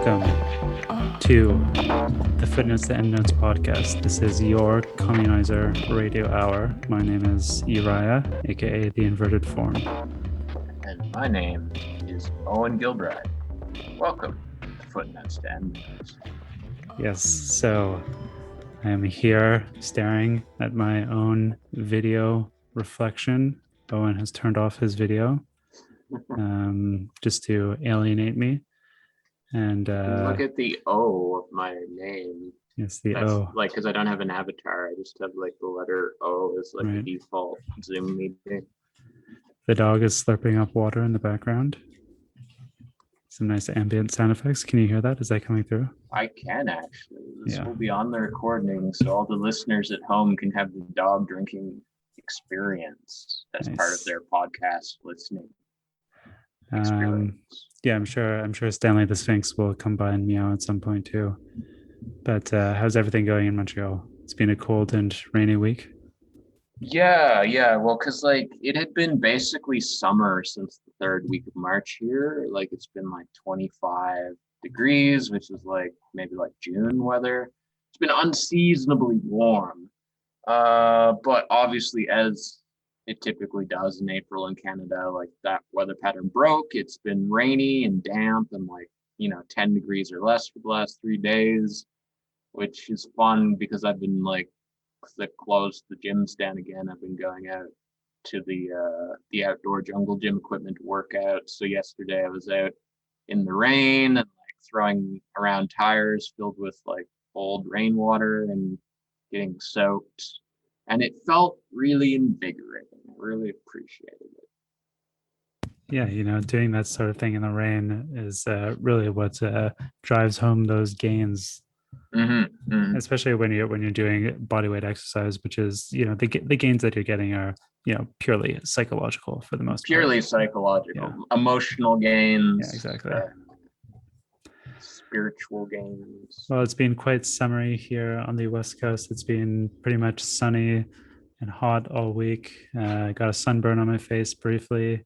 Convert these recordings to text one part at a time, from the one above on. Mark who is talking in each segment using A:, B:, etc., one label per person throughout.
A: Welcome to the Footnotes to Endnotes podcast. This is your Communizer Radio Hour. My name is Uriah, aka the Inverted Form.
B: And my name is Owen Gilbride. Welcome to Footnotes to Endnotes.
A: Yes, so I am here staring at my own video reflection. Owen has turned off his video just to alienate me. And
B: look at the O of my name.
A: Yes, the
B: That's
A: O.
B: like, because I don't have an avatar, I just have like the letter O as like
A: Right.
B: the default Zoom meeting.
A: The dog is slurping up water in the background. Some nice ambient sound effects. Can you hear that? Is that coming through?
B: I can actually. This
A: Yeah.
B: will be on the recording, so all the listeners at home can have the dog drinking experience as part of
A: Nice.
B: their podcast listening experience.
A: Yeah, I'm sure Stanley the Sphinx will come by and meow at some point too. But how's everything going in Montreal? It's been a cold and rainy week.
B: Yeah. Well, because like it had been basically summer since the third week of March here. Like it's been like 25 degrees, which is like maybe like June weather. It's been unseasonably warm. But obviously, as it typically does in April in Canada, like that weather pattern broke. It's been rainy and damp and like, 10 degrees or less for the last 3 days, which is fun because I've been like, they closed the gyms down again. I've been going out to the outdoor jungle gym equipment to work out. So yesterday I was out in the rain and like throwing around tires filled with like old rainwater and getting soaked. And it felt really invigorating. I really appreciated it.
A: Yeah, doing that sort of thing in the rain is really what drives home those gains. Especially when you're doing bodyweight exercise, which is the gains that you're getting are purely psychological for the most part.
B: Purely psychological, emotional gains.
A: Yeah, exactly.
B: Spiritual gains.
A: Well, it's been quite summery here on the West Coast. It's been pretty much sunny and hot all week. I got a sunburn on my face briefly,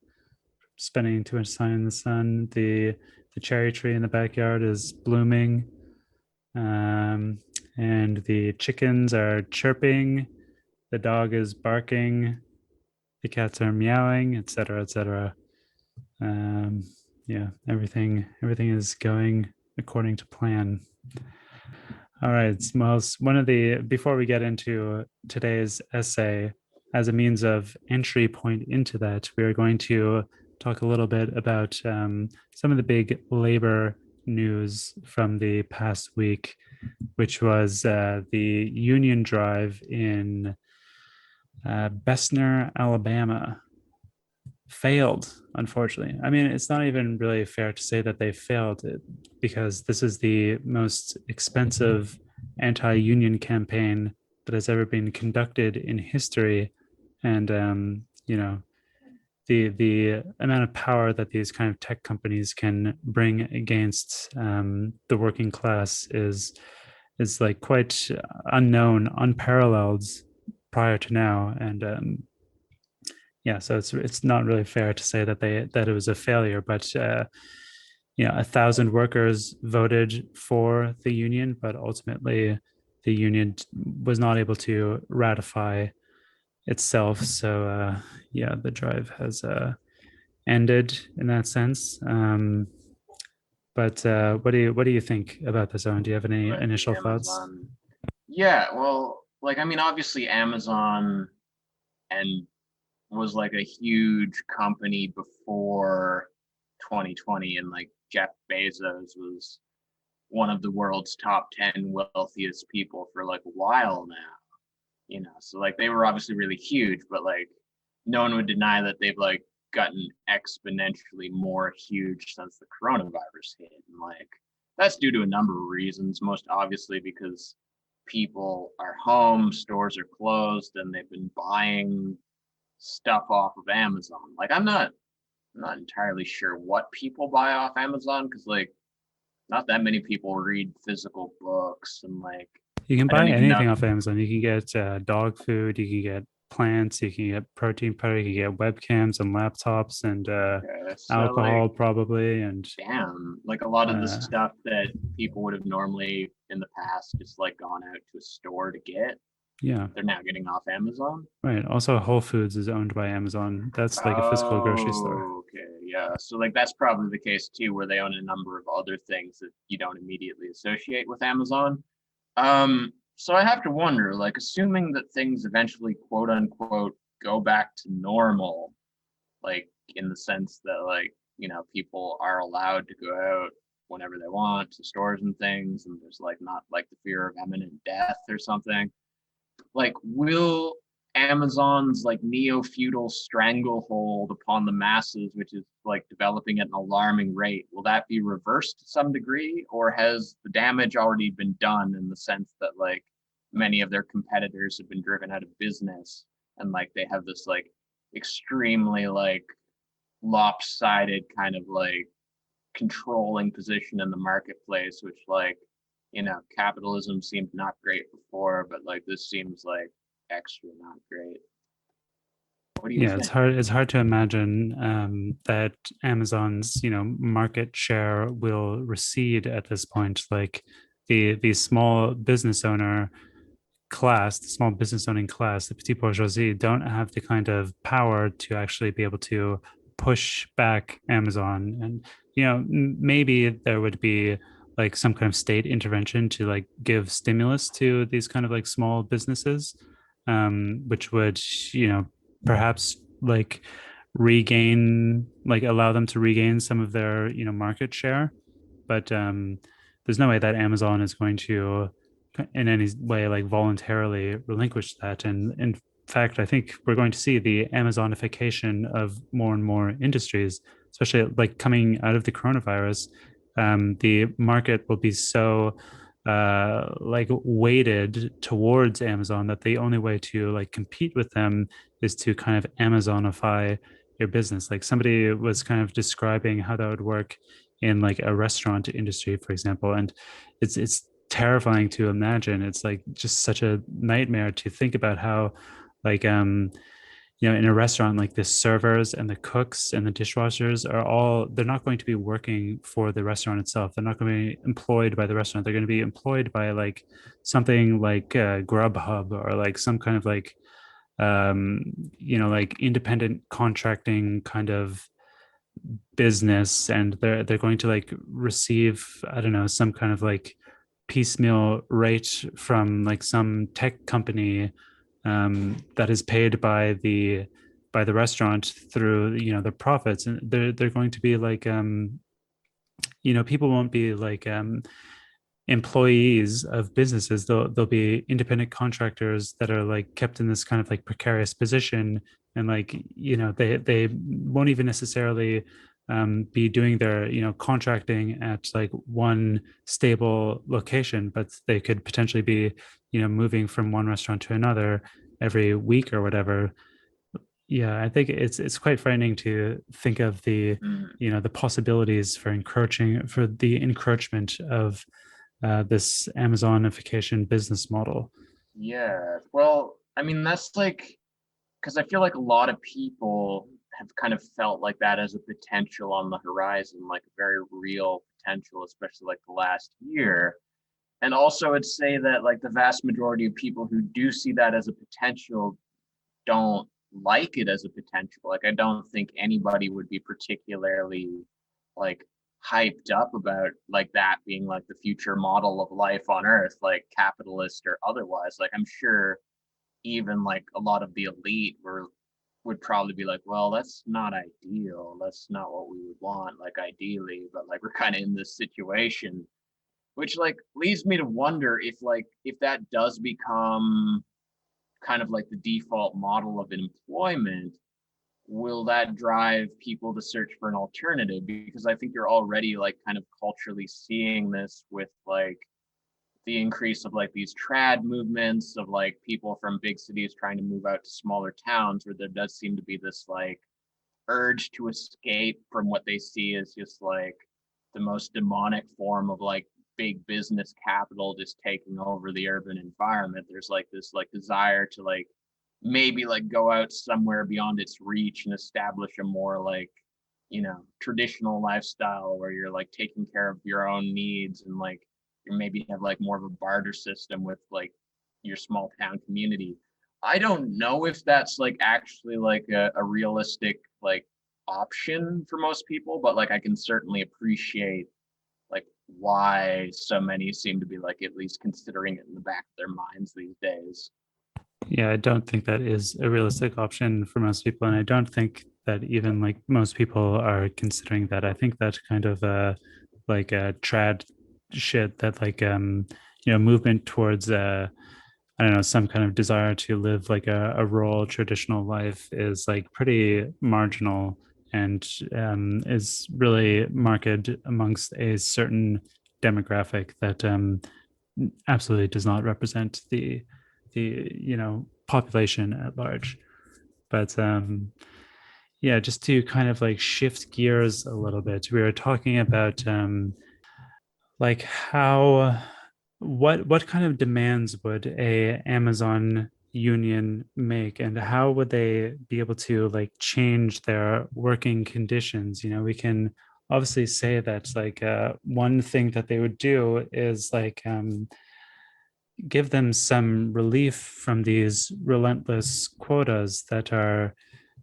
A: spending too much time in the sun. The cherry tree in the backyard is blooming. And the chickens are chirping, the dog is barking, the cats are meowing, etc., etc. Everything is going according to plan. All right, well, before we get into today's essay, as a means of entry point into that, we are going to talk a little bit about some of the big labor news from the past week, which was the union drive in Bessemer, Alabama. Failed, unfortunately. I mean, it's not even really fair to say that they failed it, because this is the most expensive anti-union campaign that has ever been conducted in history. And, the amount of power that these kind of tech companies can bring against the working class is like quite unknown, unparalleled prior to now. And so it's not really fair to say that it was a failure, but 1,000 workers voted for the union, but ultimately the union was not able to ratify itself. So the drive has ended in that sense. But what do you think about this, Owen? Do you have any initial thoughts?
B: Yeah, well, obviously Amazon was like a huge company before 2020, and like Jeff Bezos was one of the world's top 10 wealthiest people for like a while now, so like they were obviously really huge, but like no one would deny that they've like gotten exponentially more huge since the coronavirus hit. And like that's due to a number of reasons, most obviously because people are home, stores are closed, and they've been buying stuff off of Amazon. Like I'm not entirely sure what people buy off Amazon, because like not that many people read physical books, and like
A: you can buy anything off Amazon. You can get dog food, you can get plants, you can get protein powder, you can get webcams and laptops and
B: Okay, so like,
A: alcohol probably, and
B: damn, like a lot of the
A: uh,
B: stuff that people would have normally in the past just like gone out to a store to get,
A: yeah,
B: they're now getting off Amazon.
A: right. Also, Whole Foods is owned by Amazon. That's like a physical grocery store.
B: Oh, okay, yeah. So like that's probably the case too, where they own a number of other things that you don't immediately associate with Amazon. So I have to wonder, like, assuming that things eventually, quote unquote, go back to normal, like in the sense that like, people are allowed to go out whenever they want to stores and things, and there's like not like the fear of imminent death or something. Like, will Amazon's like neo-feudal stranglehold upon the masses, which is like developing at an alarming rate, will that be reversed to some degree, or has the damage already been done in the sense that like many of their competitors have been driven out of business, and like they have this like extremely like lopsided kind of like controlling position in the marketplace, which like, capitalism seemed not great before, but like this seems like extra not great. What do you
A: Yeah, it's
B: think?
A: hard. It's hard to imagine that Amazon's, market share will recede at this point. Like the small business owner class, the small business owning class, the petit bourgeoisie, don't have the kind of power to actually be able to push back Amazon. And maybe there would be like some kind of state intervention to like give stimulus to these kind of like small businesses, which would perhaps like regain, like allow them to regain some of their market share. But there's no way that Amazon is going to in any way like voluntarily relinquish that. And in fact, I think we're going to see the Amazonification of more and more industries, especially like coming out of the coronavirus. The market will be so like weighted towards Amazon that the only way to like compete with them is to kind of Amazonify your business. Like somebody was kind of describing how that would work in like a restaurant industry, for example, and it's terrifying to imagine. It's like just such a nightmare to think about how like in a restaurant, like the servers and the cooks and the dishwashers are all, they're not going to be working for the restaurant itself. They're not going to be employed by the restaurant. They're going to be employed by like something like Grubhub or like some kind of like like independent contracting kind of business, and they're going to like receive, I don't know, some kind of like piecemeal rate from like some tech company that is paid by the restaurant through the profits, and they're going to be like people won't be like employees of businesses. They'll be independent contractors that are like kept in this kind of like precarious position, and like they won't even necessarily be doing their contracting at like one stable location, but they could potentially be moving from one restaurant to another every week or whatever. Yeah, I think it's quite frightening to think of the
B: Mm,
A: the possibilities for encroaching, for the encroachment of this Amazonification business model.
B: yeah. Well, I mean, that's like, because I feel like a lot of people have kind of felt like that as a potential on the horizon, like a very real potential, especially like the last year. And also, I'd say that like the vast majority of people who do see that as a potential don't like it as a potential. Like, I don't think anybody would be particularly like hyped up about like that being like the future model of life on Earth, like capitalist or otherwise. Like, I'm sure even like a lot of the elite would probably be like, well, that's not ideal. That's not what we would want, like ideally, but like we're kind of in this situation, which like leads me to wonder if that does become kind of like the default model of employment, will that drive people to search for an alternative? Because I think you're already like kind of culturally seeing this with like the increase of like these trad movements of like people from big cities trying to move out to smaller towns, where there does seem to be this like urge to escape from what they see as just like the most demonic form of like big business capital just taking over the urban environment. There's like this like desire to like maybe like go out somewhere beyond its reach and establish a more like, traditional lifestyle where you're like taking care of your own needs, and like you maybe have like more of a barter system with like your small town community. I don't know if that's like actually like a realistic like option for most people, but like I can certainly appreciate like why so many seem to be like at least considering it in the back of their minds these days.
A: Yeah, I don't think that is a realistic option for most people, and I don't think that even like most people are considering that. I think that kind of like trad shit that like movement towards I don't know, some kind of desire to live like a rural traditional life is like pretty marginal, and is really marked amongst a certain demographic that absolutely does not represent the population at large. But yeah, just to kind of like shift gears a little bit, we were talking about like how what kind of demands would a Amazon union make, and how would they be able to like change their working conditions? We can obviously say that like one thing that they would do is like give them some relief from these relentless quotas that are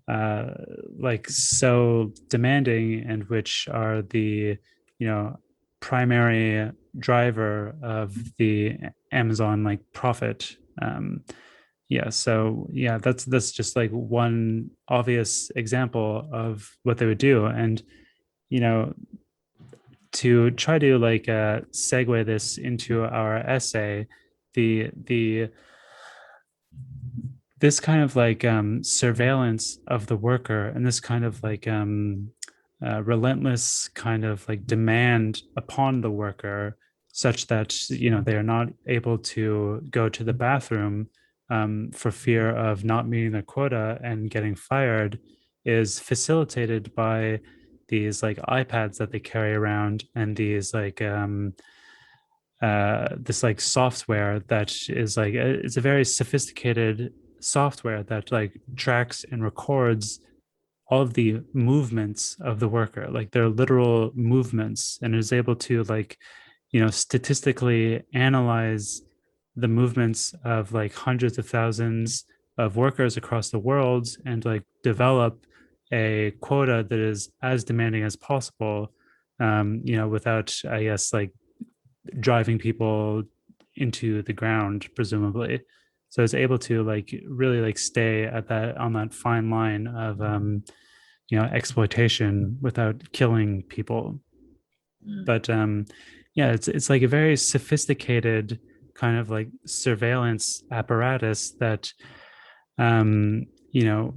A: uh, like so demanding, and which are the you know primary driver of the Amazon like profit. Yeah, so yeah, that's just like one obvious example of what they would do. And you know to try to like segue this into our essay, the this kind of like surveillance of the worker, and this kind of like relentless kind of like demand upon the worker, such that they are not able to go to the bathroom for fear of not meeting their quota and getting fired, is facilitated by these like iPads that they carry around, and these like this like software that is like it's a very sophisticated software that like tracks and records all of the movements of the worker, like their literal movements, and is able to like statistically analyze the movements of like hundreds of thousands of workers across the world, and like develop a quota that is as demanding as possible, without, I guess, like driving people into the ground, presumably. So it's able to like really like stay at that on that fine line of exploitation without killing people.
B: Mm.
A: But yeah, it's like a very sophisticated kind of like surveillance apparatus that um you know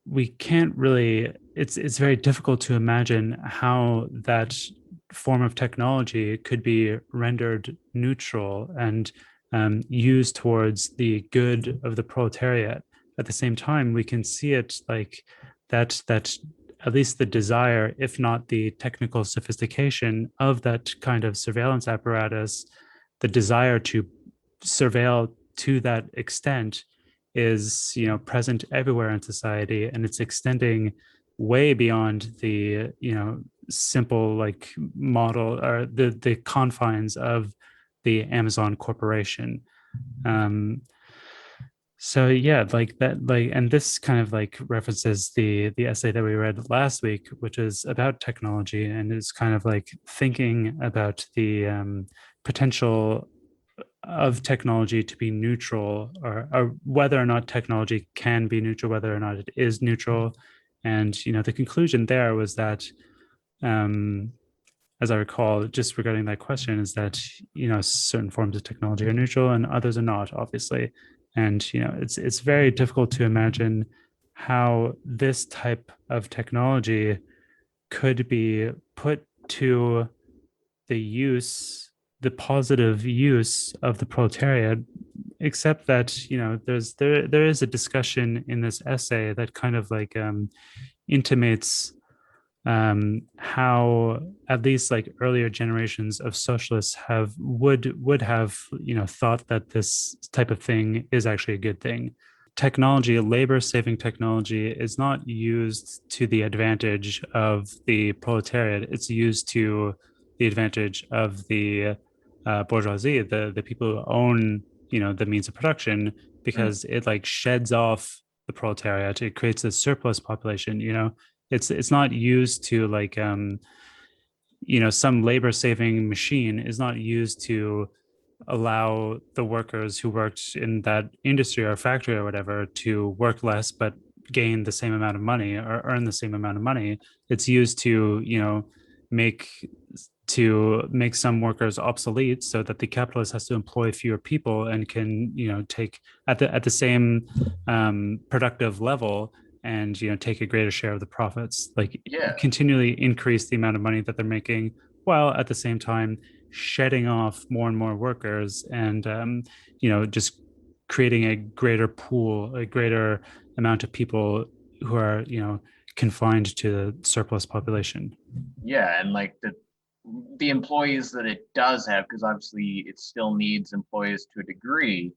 A: we can't really, it's very difficult to imagine how that form of technology could be rendered neutral and used towards the good of the proletariat. At the same time, we can see it like that at least the desire, if not the technical sophistication of that kind of surveillance apparatus, the desire to surveil to that extent is present everywhere in society, and it's extending way beyond the simple like model or the confines of the Amazon corporation. um so yeah, like that, like, and this kind of like references the essay that we read last week, which is about technology, and is kind of like thinking about the potential of technology to be neutral, or whether or not technology can be neutral, whether or not it is neutral. And the conclusion there was that, um, as I recall, just regarding that question, is that certain forms of technology are neutral and others are not, obviously. And it's very difficult to imagine how this type of technology could be put to the use, the positive use of the proletariat, except that there is a discussion in this essay that kind of like intimates how at least like earlier generations of socialists would have thought that this type of thing is actually a good thing. technology, labor-saving technology, is not used to the advantage of the proletariat. It's used to the advantage of the bourgeoisie, the people who own, the means of production,
B: Mm,
A: because it like sheds off the proletariat. It creates a surplus population. It's not used to like some labor saving machine is not used to allow the workers who worked in that industry or factory or whatever to work less but gain the same amount of money or earn the same amount of money. It's used to make make some workers obsolete so that the capitalist has to employ fewer people and can take at the same productive level and take a greater share of the profits, like
B: yeah,
A: continually increase the amount of money that they're making while at the same time shedding off more and more workers and just creating a greater pool, a greater amount of people who are confined to the surplus population.
B: yeah, and like the employees that it does have, because obviously it still needs employees to a degree.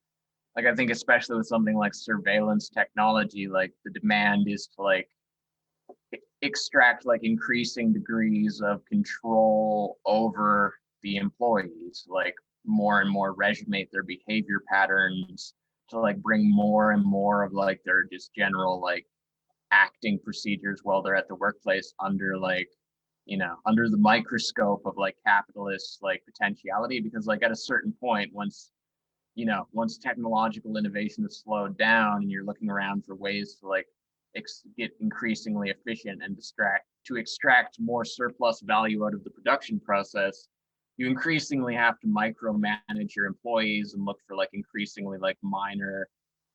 B: Like I think especially with something like surveillance technology, like the demand is to like extract like increasing degrees of control over the employees, like more and more regimate their behavior patterns to like bring more and more of like their just general like acting procedures while they're at the workplace under like under the microscope of like capitalist like potentiality, because like at a certain point once technological innovation is slowed down and you're looking around for ways to like get increasingly efficient and extract more surplus value out of the production process, you increasingly have to micromanage your employees and look for like increasingly like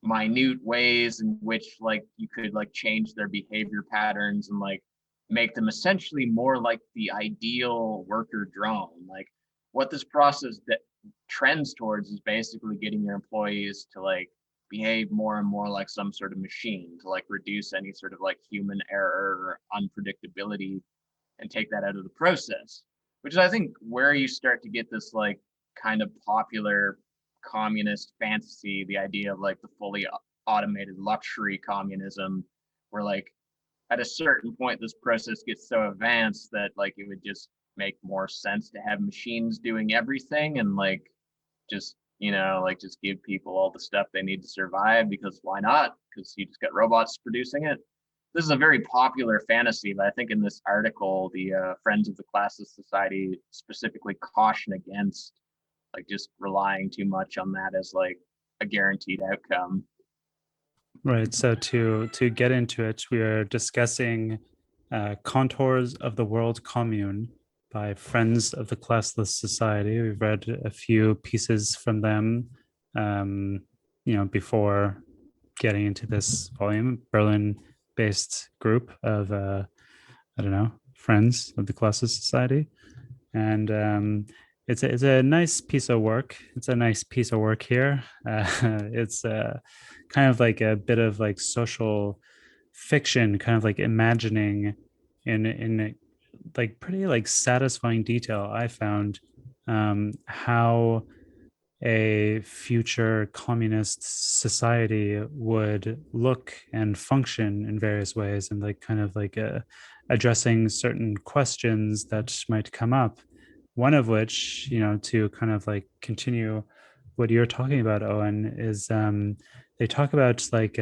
B: minute ways in which like you could like change their behavior patterns and like make them essentially more like the ideal worker drone. Like what this process that trends towards is basically getting your employees to like behave more and more like some sort of machine to like reduce any sort of like human error or unpredictability and take that out of the process, which is I think where you start to get this like kind of popular communist fantasy, the idea of like the fully automated luxury communism, where like at a certain point this process gets so advanced that like it would just make more sense to have machines doing everything and like just like just give people all the stuff they need to survive, because why not, because you just got robots producing it. This is a very popular fantasy, but I think in this article the Friends of the Classless Society specifically caution against like just relying too much on that as like a guaranteed outcome.
A: Right. So to get into it, we are discussing Contours of the World Commune by Friends of the Classless Society. We've read a few pieces from them, before getting into this volume. Berlin-based group of I don't know, Friends of the Classless Society, and it's a nice piece of work. It's a nice piece of work here. It's kind of like a bit of like social fiction, kind of like imagining in like pretty like satisfying detail. I found how a future communist society would look and function in various ways, and like kind of like addressing certain questions that might come up, one of which, to kind of like continue what you're talking about, Owen, is they talk about like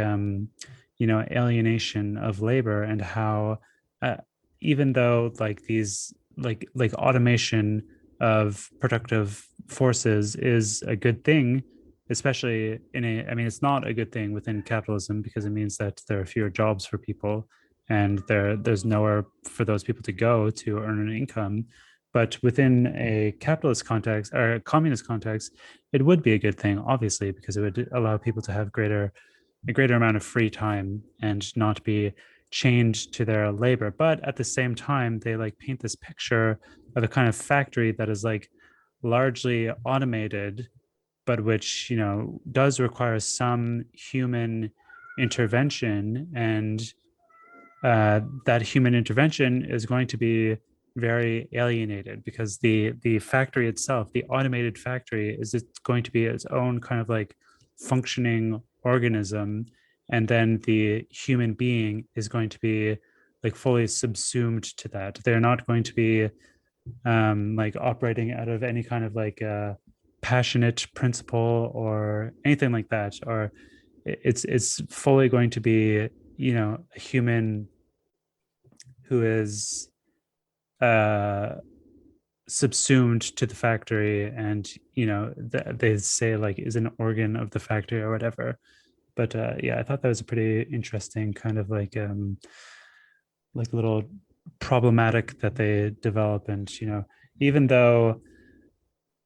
A: alienation of labor, and how uh, even though like these like automation of productive forces is a good thing, especially I mean, it's not a good thing within capitalism because it means that there are fewer jobs for people and there's nowhere for those people to go to earn an income. But within a capitalist context or a communist context, it would be a good thing, obviously, because it would allow people to have a greater amount of free time and not be chained to their labor. But at the same time, they like paint this picture of a kind of factory that is like largely automated, but which does require some human intervention, and that human intervention is going to be very alienated because the factory itself, the automated factory, is it's going to be its own kind of like functioning organism, and then the human being is going to be like fully subsumed to that. They're not going to be like operating out of any kind of like passionate principle or anything like that, or it's fully going to be, you know, a human who is uh subsumed to the factory, and you know they say like is an organ of the factory or whatever. But yeah, I thought that was a pretty interesting kind of like little problematic that they develop. And you know, even though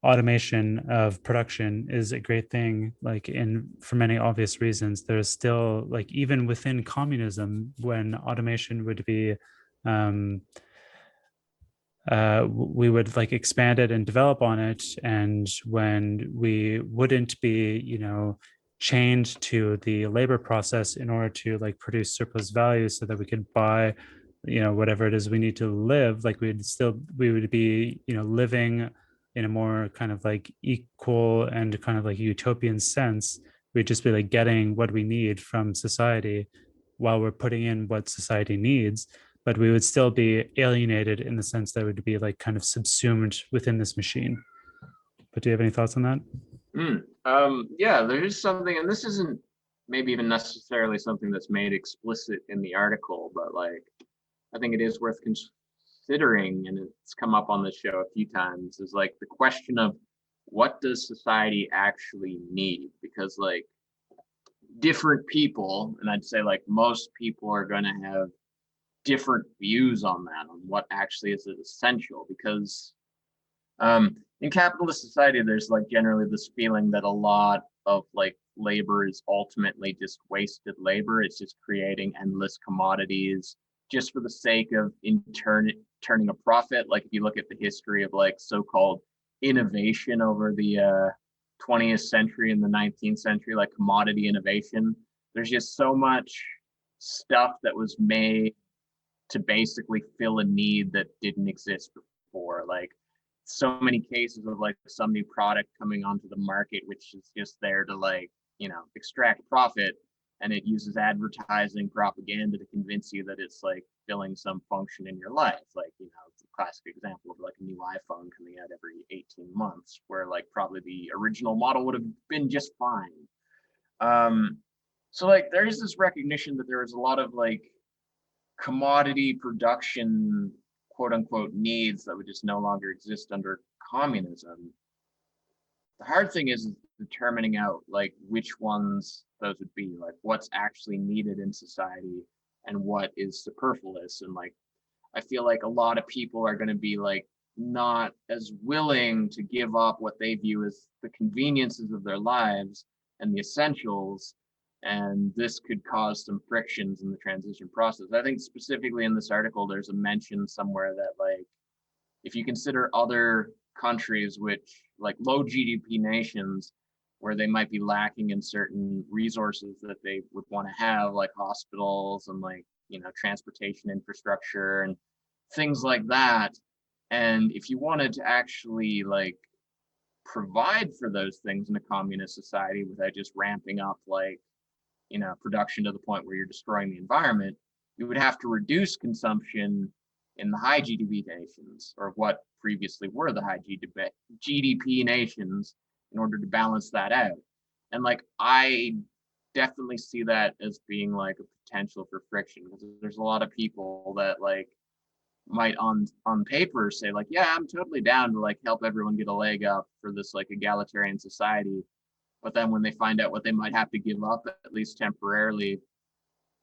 A: automation of production is a great thing, like in for many obvious reasons, there's still like even within communism when automation would be um we would like expand it and develop on it, and when we wouldn't be, you know, chained to the labor process in order to like produce surplus value so that we could buy, you know, whatever it is we need to live, like we would be, you know, living in a more kind of like equal and kind of like utopian sense. We'd just be like getting what we need from society while we're putting in what society needs, but we would still be alienated in the sense that would be like kind of subsumed within this machine. But do you have any thoughts on that?
B: Yeah, there is something, and this isn't maybe even necessarily something that's made explicit in the article, but like I think it is worth considering, and it's come up on the show a few times, is like the question of what does society actually need? Because like different people, and I'd say like most people are going to have different views on that, on what actually is essential. Because in capitalist society, there's like generally this feeling that a lot of like labor is ultimately just wasted labor. It's just creating endless commodities just for the sake of turning a profit. Like if you look at the history of like so-called innovation over the 20th century and the 19th century, like commodity innovation, there's just so much stuff that was made to basically fill a need that didn't exist before. Like so many cases of like some new product coming onto the market, which is just there to like, you know, extract profit. And it uses advertising propaganda to convince you that it's like filling some function in your life. Like, you know, it's a classic example of like a new iPhone coming out every 18 months, where like probably the original model would have been just fine. So like there is this recognition that there is a lot of like commodity production, quote unquote, needs that would just no longer exist under communism. The hard thing is determining out like which ones those would be, like what's actually needed in society and what is superfluous. And like I feel like a lot of people are going to be like not as willing to give up what they view as the conveniences of their lives and the essentials, and this could cause some frictions in the transition process. I think specifically in this article there's a mention somewhere that like if you consider other countries which like low GDP nations where they might be lacking in certain resources that they would want to have, like hospitals and like, you know, transportation infrastructure and things like that. And if you wanted to actually like provide for those things in a communist society without just ramping up like, you know, production to the point where you're destroying the environment, you would have to reduce consumption in the high GDP nations, or what previously were the high GDP nations, in order to balance that out. And like I definitely see that as being like a potential for friction, because there's a lot of people that like might on paper say like, yeah, I'm totally down to like help everyone get a leg up for this like egalitarian society, but then when they find out what they might have to give up, at least temporarily,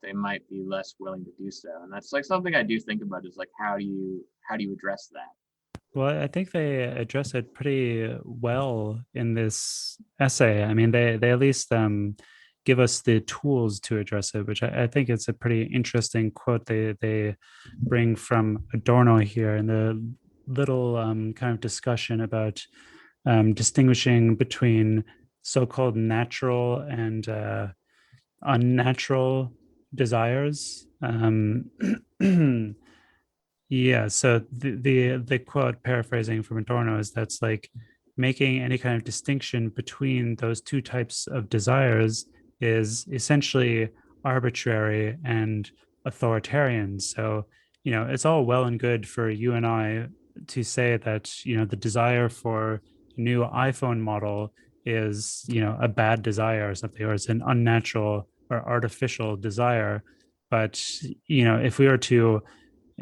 B: they might be less willing to do so. And that's like something I do think about, is like how do you address that?
A: Well, I think they address it pretty well in this essay. I mean, they at least give us the tools to address it, which I think it's a pretty interesting quote they bring from Adorno here in the little kind of discussion about distinguishing between so-called natural and unnatural desires. Yeah, so the quote, paraphrasing from Adorno, is that's like making any kind of distinction between those two types of desires is essentially arbitrary and authoritarian. So, it's all well and good for you and I to say that, the desire for a new iPhone model is, a bad desire or something, or it's an unnatural or artificial desire. But, if we were to,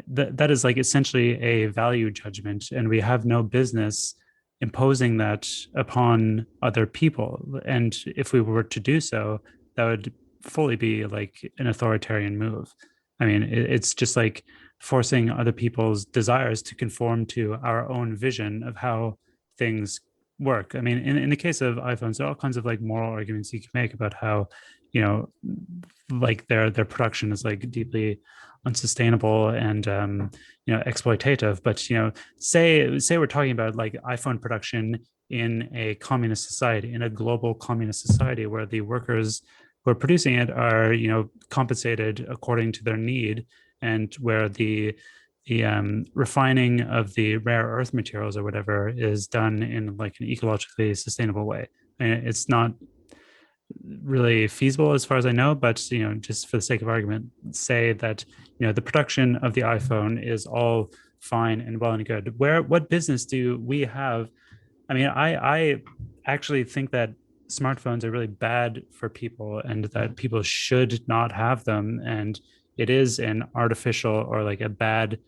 A: that is like essentially a value judgment, and we have no business imposing that upon other people. And if we were to do so, that would fully be like an authoritarian move. I mean, it's just like forcing other people's desires to conform to our own vision of how things work. I mean, in the case of iPhones, there are all kinds of like moral arguments you can make about how, you know, like their production is like deeply unsustainable and exploitative. But say we're talking about like iPhone production in a communist society, in a global communist society, where the workers who are producing it are compensated according to their need, and where the refining of the rare earth materials or whatever is done in like an ecologically sustainable way. I mean, it's not really feasible as far as I know, but just for the sake of argument, say that the production of the iPhone is all fine and well and good. What business do we have? I mean, I actually think that smartphones are really bad for people, and that people should not have them, and it is an artificial or like a bad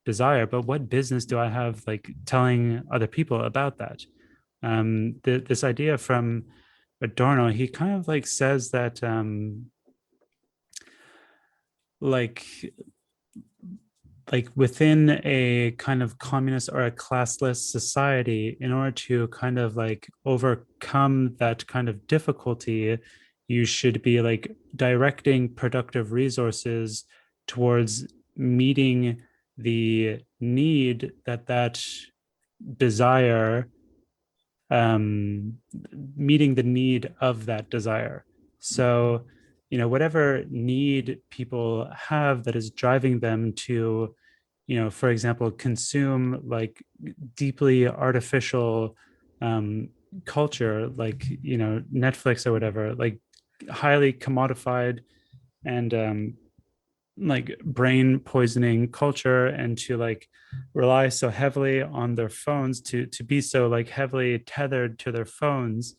A: desire. But what business do I have like telling other people about that? This idea from Adorno, he kind of like says that like within a kind of communist or a classless society, in order to kind of like overcome that kind of difficulty, you should be like directing productive resources towards meeting the need that desire, um, meeting the need of that desire. So, whatever need people have that is driving them to, for example, consume like deeply artificial culture, like, Netflix or whatever, like highly commodified and like brain poisoning culture, and to like rely so heavily on their phones, to be so like heavily tethered to their phones.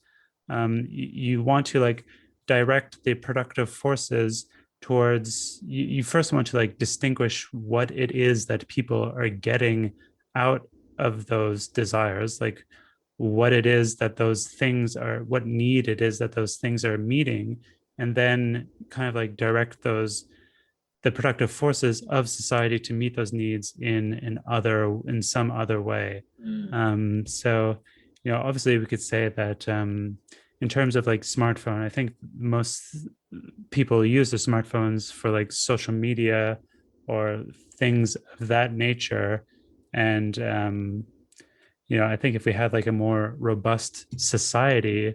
A: You want to like direct the productive forces towards, you first want to like distinguish what it is that people are getting out of those desires, like what it is that those things are, what need it is that those things are meeting, and then kind of like direct those, the productive forces of society, to meet those needs in some other way.
B: Mm.
A: So obviously we could say that in terms of like smartphone, I think most people use their smartphones for like social media or things of that nature. And I think if we had like a more robust society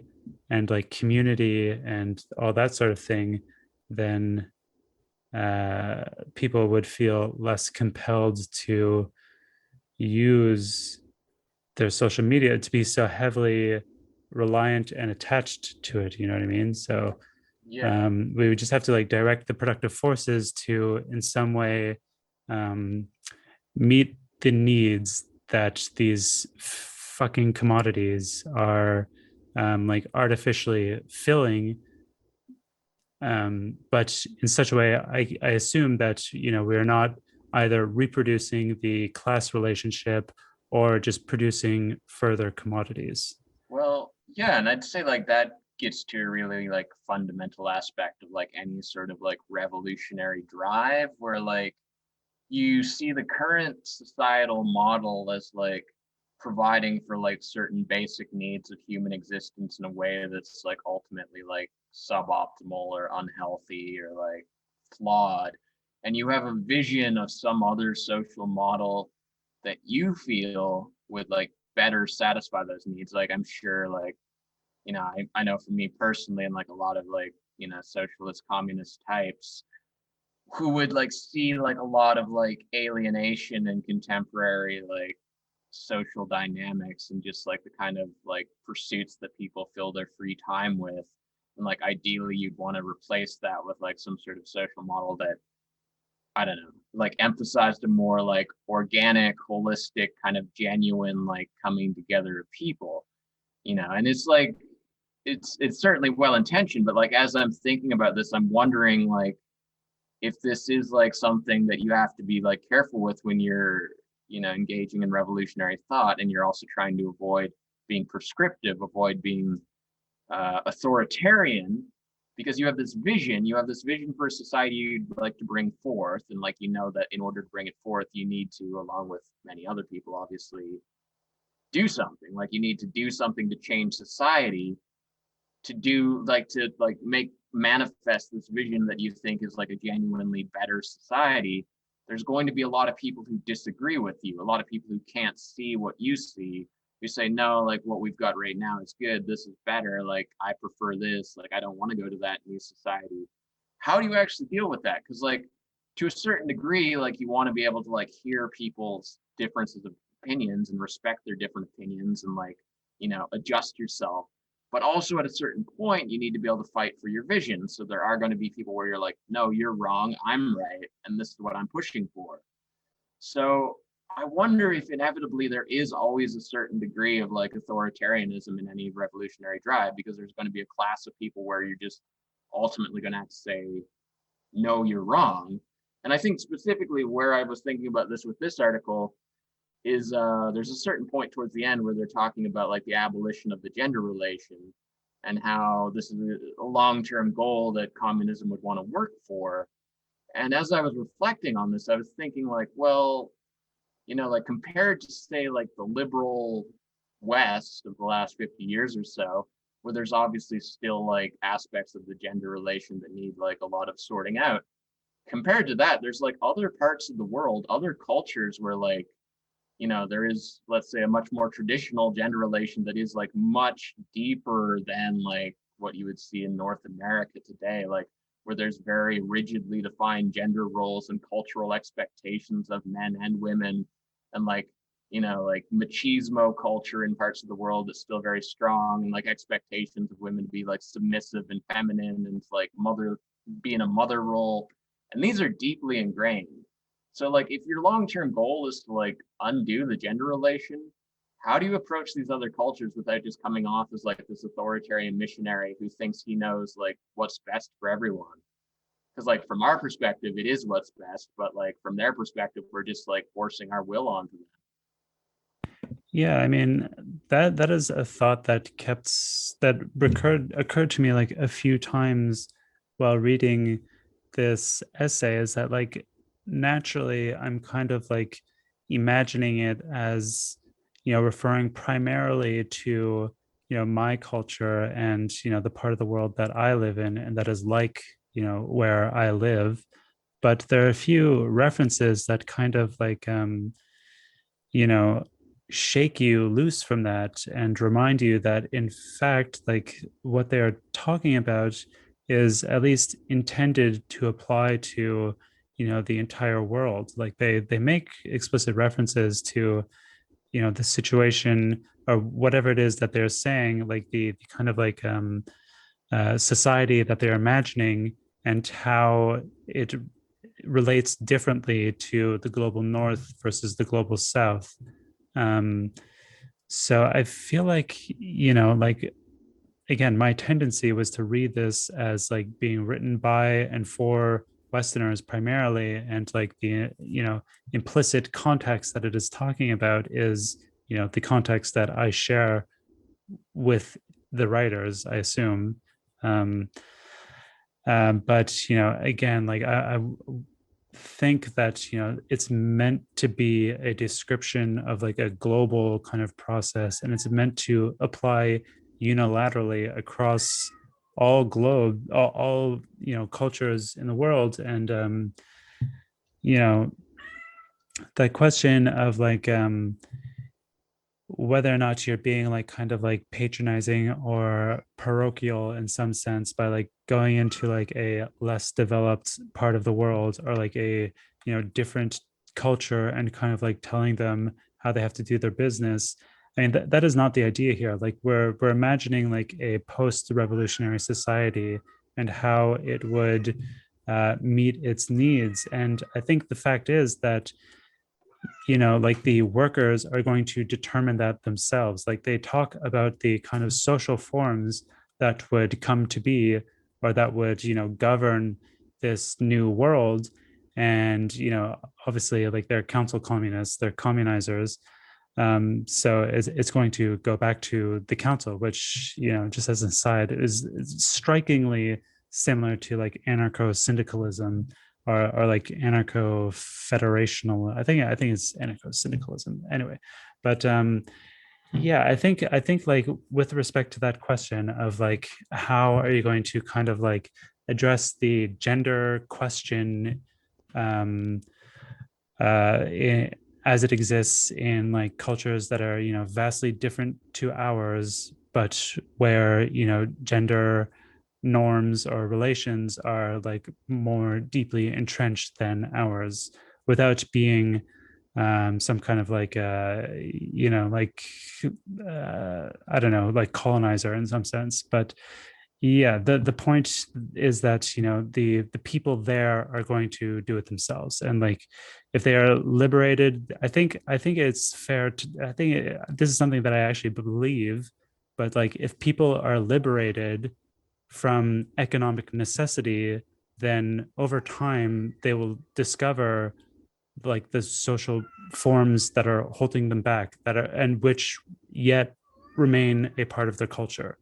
A: and like community and all that sort of thing, then uh, people would feel less compelled to use their social media, to be so heavily reliant and attached to it. You know what I mean? So
B: Yeah.
A: we would just have to like direct the productive forces to, in some way, um, meet the needs that these fucking commodities are like artificially filling, but in such a way, I assume that we're not either reproducing the class relationship or just producing further commodities.
B: Well, yeah, and I'd say like that gets to a really like fundamental aspect of like any sort of like revolutionary drive where like you see the current societal model as like providing for like certain basic needs of human existence in a way that's like ultimately like suboptimal or unhealthy or like flawed, and you have a vision of some other social model that you feel would like better satisfy those needs. Like I'm sure like I know for me personally and like a lot of like socialist communist types who would like see like a lot of like alienation in contemporary like social dynamics and just like the kind of like pursuits that people fill their free time with, And like ideally you'd want to replace that with like some sort of social model that, I don't know, like emphasized a more like organic, holistic, kind of genuine, like coming together of people, and it's like it's certainly well intentioned, but like as I'm thinking about this, I'm wondering like if this is like something that you have to be like careful with when you're, engaging in revolutionary thought, and you're also trying to avoid being prescriptive, avoid being authoritarian, because you have this vision for a society you'd like to bring forth, and like that in order to bring it forth, you need to, along with many other people, obviously, do something. Like you need to do something to change society, to make manifest this vision that you think is like a genuinely better society. There's going to be a lot of people who disagree with you, a lot of people who can't see what you see, who say, no, like what we've got right now is good, this is better, like I prefer this, like I don't want to go to that new society. How do you actually deal with that? Because like to a certain degree, like you want to be able to like hear people's differences of opinions and respect their different opinions, and like adjust yourself. But also at a certain point, you need to be able to fight for your vision. So there are going to be people where you're like, no, you're wrong, I'm right, and this is what I'm pushing for. So I wonder if inevitably there is always a certain degree of like authoritarianism in any revolutionary drive, because there's going to be a class of people where you're just ultimately going to have to say, no, you're wrong. And I think specifically where I was thinking about this with this article is there's a certain point towards the end where they're talking about like the abolition of the gender relation, and how this is a long-term goal that communism would want to work for. And as I was reflecting on this, I was thinking like, well, like compared to say like the liberal West of the last 50 years or so, where there's obviously still like aspects of the gender relation that need like a lot of sorting out. Compared to that, there's like other parts of the world, other cultures where like, there is, let's say, a much more traditional gender relation that is like much deeper than like what you would see in North America today, like where there's very rigidly defined gender roles and cultural expectations of men and women, and like, like machismo culture in parts of the world that's still very strong, and like expectations of women to be like submissive and feminine, and like being a mother role. And these are deeply ingrained. So like if your long-term goal is to like undo the gender relation, how do you approach these other cultures without just coming off as like this authoritarian missionary who thinks he knows like what's best for everyone? Because like from our perspective, it is what's best, but like from their perspective, we're just like forcing our will onto them.
A: Yeah, I mean, that is a thought that occurred to me like a few times while reading this essay, is that like naturally I'm kind of like imagining it as, referring primarily to, my culture and, the part of the world that I live in and that is like, where I live. But there are a few references that kind of like you know shake you loose from that and remind you that in fact like what they are talking about is at least intended to apply to, the entire world. Like they make explicit references to, the situation or whatever it is that they're saying, like the kind of like society that they're imagining, and how it relates differently to the global north versus the global south. um, so I feel like, like again, my tendency was to read this as like being written by and for Westerners primarily, and like the, implicit context that it is talking about is, the context that I share with the writers, I assume. Um, but again, like I think that, it's meant to be a description of like a global kind of process, and it's meant to apply unilaterally across all cultures in the world. And you know the question of like whether or not you're being like kind of like patronizing or parochial in some sense by like going into like a less developed part of the world, or like a, different culture, and kind of like telling them how they have to do their business. I mean, that is not the idea here. Like we're imagining like a post-revolutionary society and how it would meet its needs. And I think the fact is that, you know, like the workers are going to determine that themselves. Like they talk about the kind of social forms that would come to be, or that would, you know, govern this new world. And, you know, obviously like they're council communists, they're communizers. So it's going to go back to the council, which, you know, just as an aside, is strikingly similar to like anarcho syndicalism, or like anarcho federational. I think it's anarcho syndicalism anyway. But yeah, I think like with respect to that question of like how are you going to kind of like address the gender question, um in, as it exists in like cultures that are, you know, vastly different to ours, but where, you know, gender norms or relations are like more deeply entrenched than ours, without being some kind of like you know, like I don't know, like colonizer in some sense. But yeah, the point is that, you know, the people there are going to do it themselves. And like if they are liberated, I think it's fair to, I think this is something that I actually believe. But like if people are liberated from economic necessity, then over time they will discover like the social forms that are holding them back, that are, and which yet remain a part of their culture.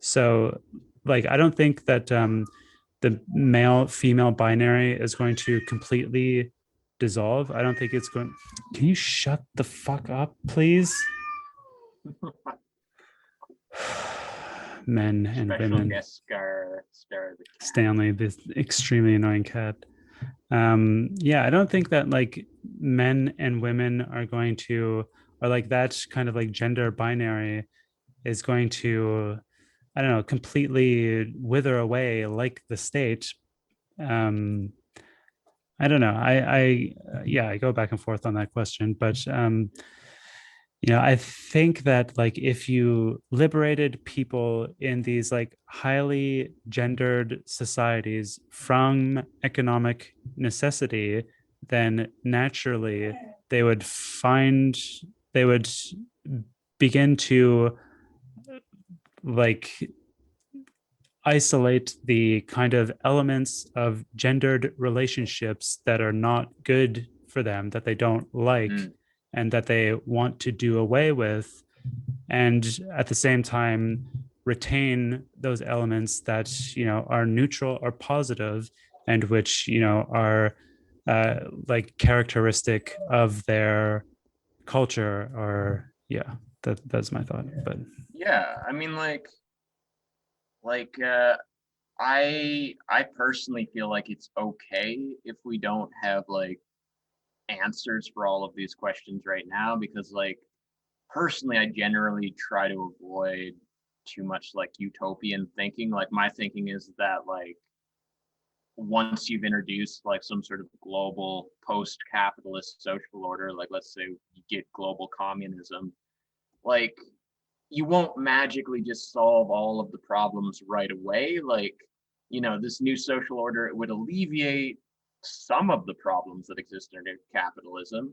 A: So like I don't think that the male female binary is going to completely dissolve. I don't think it's going. Can you shut the fuck up, please? Men and
B: Special
A: women.
B: guest star the cat.
A: Stanley, this extremely annoying cat. Yeah, I don't think that like men and women are going to, or like that kind of like gender binary is going to, I don't know, completely wither away like the state. um I don't know. Yeah, I go back and forth on that question. But you know, I think that like if you liberated people in these like highly gendered societies from economic necessity, then naturally they would find, they would begin to like isolate the kind of elements of gendered relationships that are not good for them, that they don't like,
B: Mm.
A: and that they want to do away with. And at the same time, retain those elements that, you know, are neutral or positive, and which, you know, are like characteristic of their culture. Or yeah, that's my thought. But
B: Yeah, I mean, like I personally feel like it's okay if we don't have like answers for all of these questions right now, because like personally I generally try to avoid too much like utopian thinking. Like my thinking is that like once you've introduced like some sort of global post-capitalist social order, like let's say you get global communism, like you won't magically just solve all of the problems right away. Like, you know, this new social order, it would alleviate some of the problems that exist under capitalism.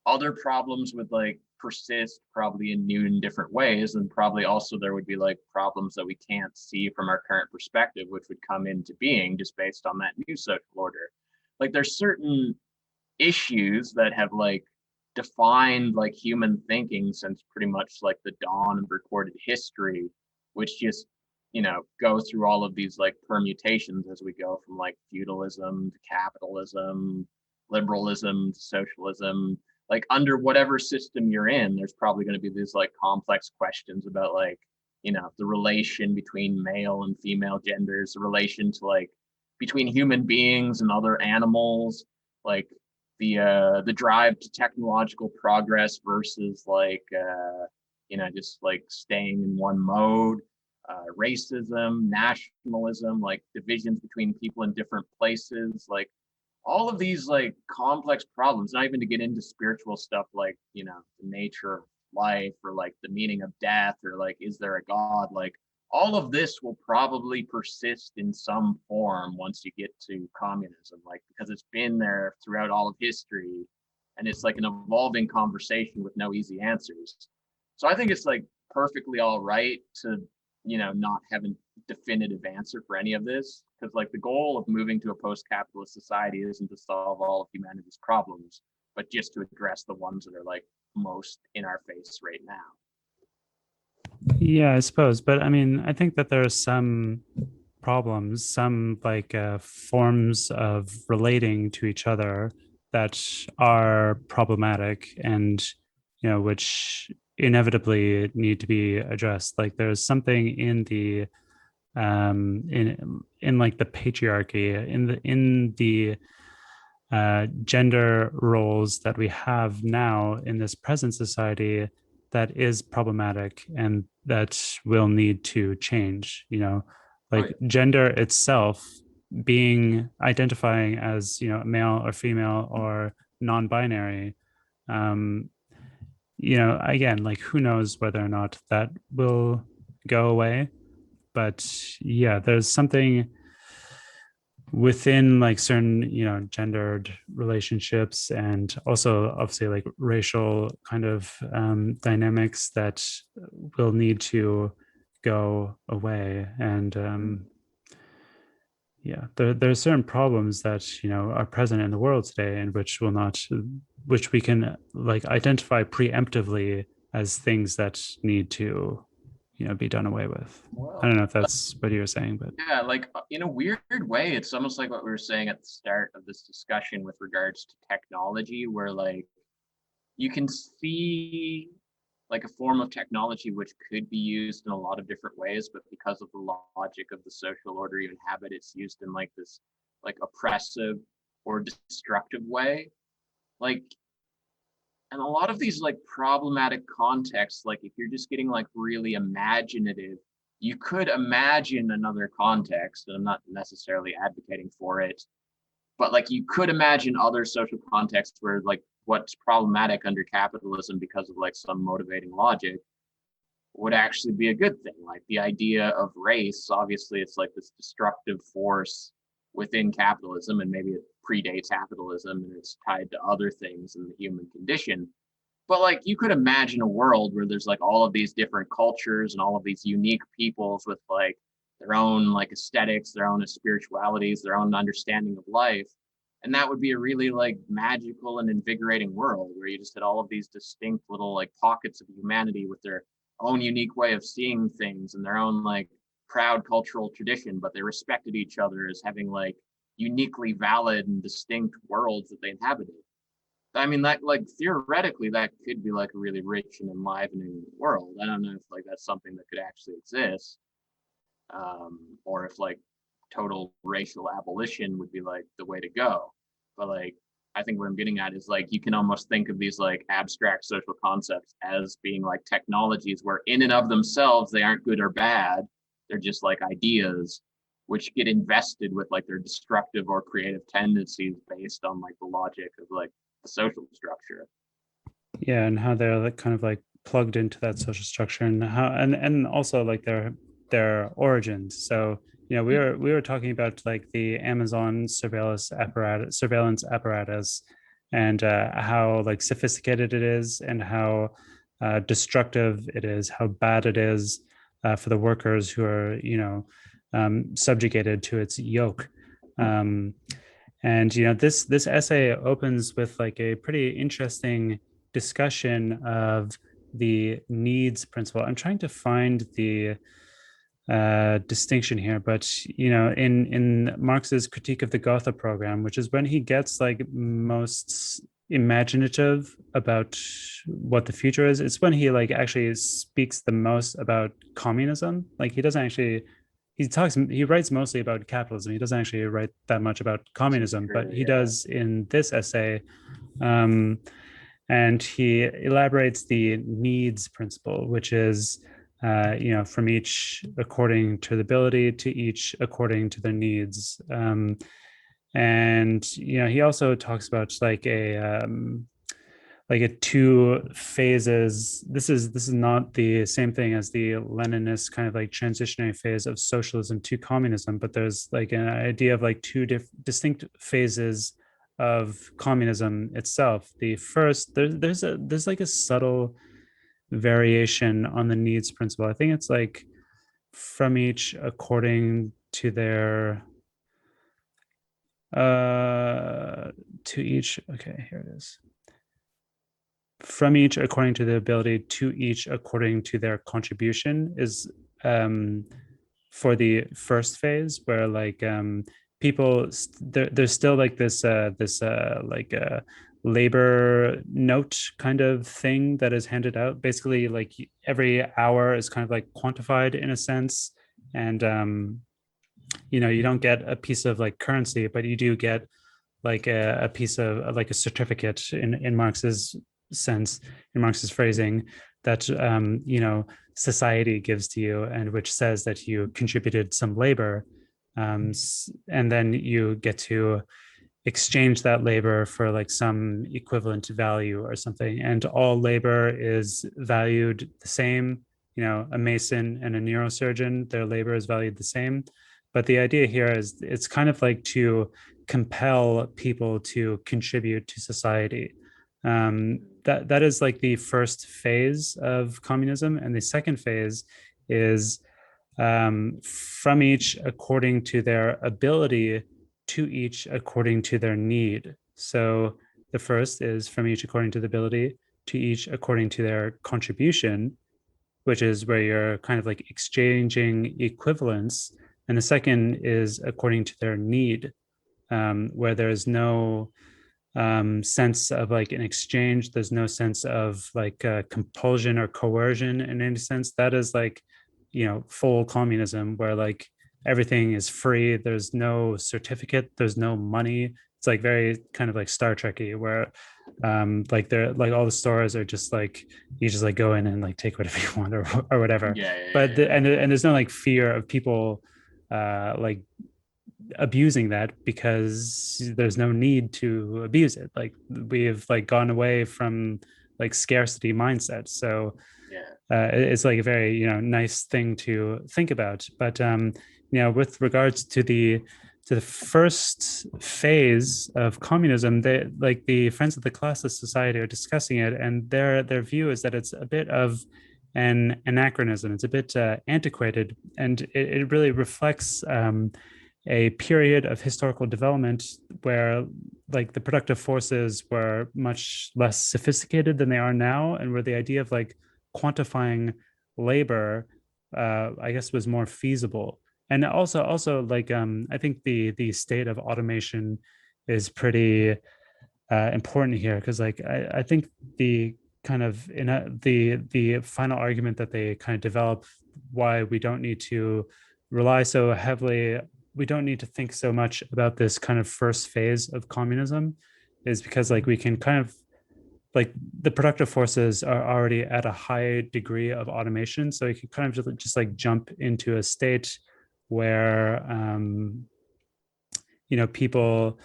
B: Other problems would like persist probably in new and different ways. And probably also there would be like problems that we can't see from our current perspective, which would come into being just based on that new social order. Like there's certain issues that have like defined like human thinking since pretty much like the dawn of recorded history, which just, you know, go through all of these like permutations as we go from like feudalism to capitalism, liberalism to socialism. Like under whatever system you're in, there's probably going to be these like complex questions about like, you know, the relation between male and female genders, the relation to like between human beings and other animals, like the drive to technological progress versus like you know, just like staying in one mode, racism, nationalism, like divisions between people in different places, like all of these like complex problems. Not even to get into spiritual stuff like, you know, the nature of life, or like the meaning of death, or like is there a god, like all of this will probably persist in some form once you get to communism, like because it's been there throughout all of history, and it's like an evolving conversation with no easy answers. So I think it's like perfectly all right to, not have a definitive answer for any of this, because like the goal of moving to a post-capitalist society isn't to solve all of humanity's problems, but just to address the ones that are like most in our face right now.
A: Yeah, I suppose. But I mean, I think that there are some problems, some like forms of relating to each other that are problematic and, which inevitably need to be addressed. Like there's something in the in like the patriarchy, in the gender roles that we have now in this present society that is problematic and that will need to change.
B: Oh,
A: Like
B: yeah.
A: gender itself, being identifying as male or female or non-binary, um again, like who knows whether or not that will go away. But yeah, there's something within like certain gendered relationships and also obviously like racial kind of dynamics that will need to go away. And yeah, there are certain problems that are present in the world today, and which we can like identify preemptively as things that need to be done away with. I
B: Well,
A: don't know if that's what you were saying, but
B: yeah, like in a weird way, it's almost like what we were saying at the start of this discussion with regards to technology, where like you can see like a form of technology which could be used in a lot of different ways, but because of the logic of the social order you inhabit, it's used in like this like oppressive or destructive way. Like, and a lot of these like problematic contexts, like if you're just getting like really imaginative, you could imagine another context, and I'm not necessarily advocating for it, but like you could imagine other social contexts where like what's problematic under capitalism because of like some motivating logic would actually be a good thing. Like the idea of race, obviously it's like this destructive force within capitalism, and maybe it predates capitalism and it's tied to other things in the human condition. But like you could imagine a world where there's like all of these different cultures and all of these unique peoples with like their own like aesthetics, their own spiritualities, their own understanding of life. And that would be a really like magical and invigorating world where you just had all of these distinct little like pockets of humanity with their own unique way of seeing things and their own like proud cultural tradition, but they respected each other as having like uniquely valid and distinct worlds that they inhabited. I mean, that like theoretically, that could be like a really rich and enlivening world. I don't know if like that's something that could actually exist, or if like total racial abolition would be like the way to go. But like, I think what I'm getting at is like you can almost think of these like abstract social concepts as being like technologies where in and of themselves they aren't good or bad. They're just like ideas which get invested with like their destructive or creative tendencies based on like the logic of like the social structure.
A: yeah, and how they're like kind of like plugged into that social structure, and how and also like their origins. So we were talking about like the Amazon surveillance apparatus, and how like sophisticated it is, and how destructive it is, how bad it is for the workers who are subjugated to its yoke. um, and this essay opens with like a pretty interesting discussion of the needs principle. I'm trying to find the distinction here, but in Marx's Critique of the Gotha program, which is when he gets like most imaginative about what the future is, it's when he like actually speaks the most about communism. Like he writes mostly about capitalism. He doesn't actually write that much about communism, but
B: True,
A: he
B: yeah.
A: does in this essay. um, and he elaborates the needs principle, which is from each according to the ability, to each according to their needs. And he also talks about like like a two phases. This is not the same thing as the Leninist kind of like transitionary phase of socialism to communism, but there's like an idea of like two distinct phases of communism itself. The first, there's like a subtle variation on the needs principle. I think it's like from each according to their to each, okay, here it is, from each according to the ability, to each according to their contribution, is um for the first phase, where like people there's still like this like labor note kind of thing that is handed out. Basically, like every hour is kind of like quantified in a sense, and you don't get a piece of like currency, but you do get like a piece of like a certificate in Marx's sense, in Marx's phrasing, that society gives to you, and which says that you contributed some labor, and then you get to exchange that labor for like some equivalent value or something, and all labor is valued the same. A mason and a neurosurgeon, their labor is valued the same. But the idea here is it's kind of like to compel people to contribute to society. That is like the first phase of communism, and the second phase is from each according to their ability, to each according to their need. So the first is from each according to the ability, to each according to their contribution, which is where you're kind of like exchanging equivalents. And the second is according to their need, where there's no sense of like an exchange. There's no sense of like compulsion or coercion in any sense. That is like, full communism, where like everything is free. There's no certificate. There's no money. It's like very kind of like Star Trekky, where like they're like all the stores are just like you just like go in and like take whatever you want, or whatever.
B: Yeah, yeah,
A: But
B: yeah,
A: and there's no like fear of people like abusing that, because there's no need to abuse it. Like we've like gone away from like scarcity mindset. So
B: yeah.
A: it's like a very nice thing to think about. But with regards to the first phase of communism, they like the Friends of the Classless Society are discussing it, and their view is that it's a bit of an anachronism. It's a bit antiquated, and it really reflects a period of historical development where like the productive forces were much less sophisticated than they are now, and where the idea of like quantifying labor I guess was more feasible. And also like I think the state of automation is pretty important here, because like I think the kind of the final argument that they kind of develop, why we don't need to rely so heavily, we don't need to think so much about this kind of first phase of communism, is because like we can kind of like the productive forces are already at a high degree of automation, so you can kind of just like jump into a state where people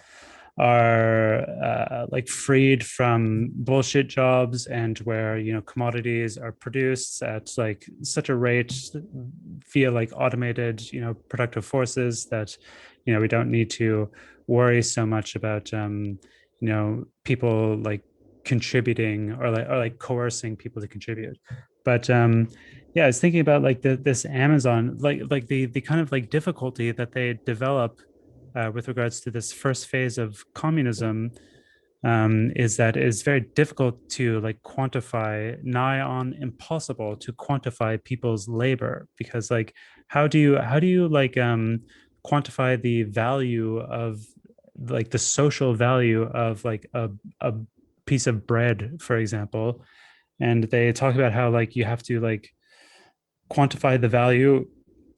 A: are like freed from bullshit jobs, and where commodities are produced at like such a rate via like automated productive forces, that we don't need to worry so much about people like contributing, or like coercing people to contribute. But yeah, I was thinking about like this Amazon, like the kind of like difficulty that they develop with regards to this first phase of communism, is that it's very difficult to like quantify, nigh on impossible to quantify people's labor, because like how do you like quantify the value of like the social value of like a piece of bread, for example. And they talk about how like you have to like quantify the value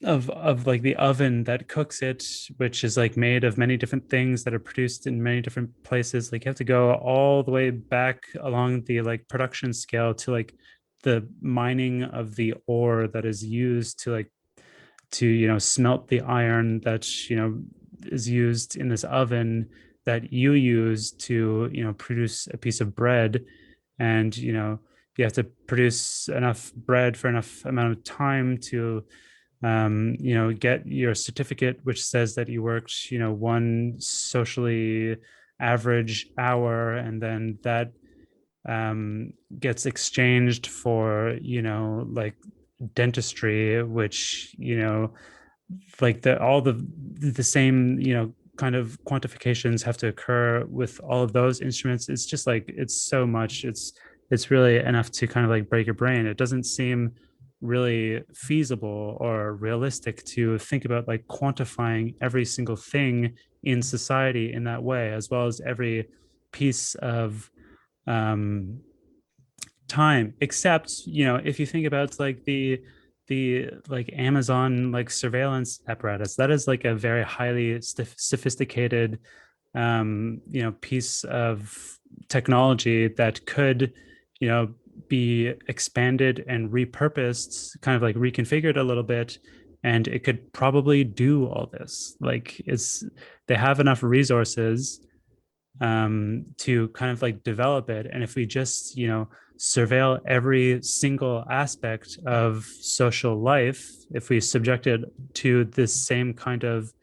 A: of like the oven that cooks it, which is like made of many different things that are produced in many different places. Like you have to go all the way back along the like production scale to like the mining of the ore that is used to like to smelt the iron that is used in this oven that you use to produce a piece of bread. and you have to produce enough bread for enough amount of time to get your certificate, which says that you worked, one socially average hour, and then that gets exchanged for, like dentistry, which, like all the same, kind of quantifications have to occur with all of those instruments. It's just like, it's so much. It's really enough to kind of like break your brain. It doesn't seem really feasible or realistic to think about like quantifying every single thing in society in that way, as well as every piece of um, time, except if you think about like the like Amazon like surveillance apparatus, that is like a very highly sophisticated piece of technology that could be expanded and repurposed, kind of like reconfigured a little bit, and it could probably do all this. Like, they have enough resources to kind of like develop it. And if we just, surveil every single aspect of social life, if we subject it to this same kind of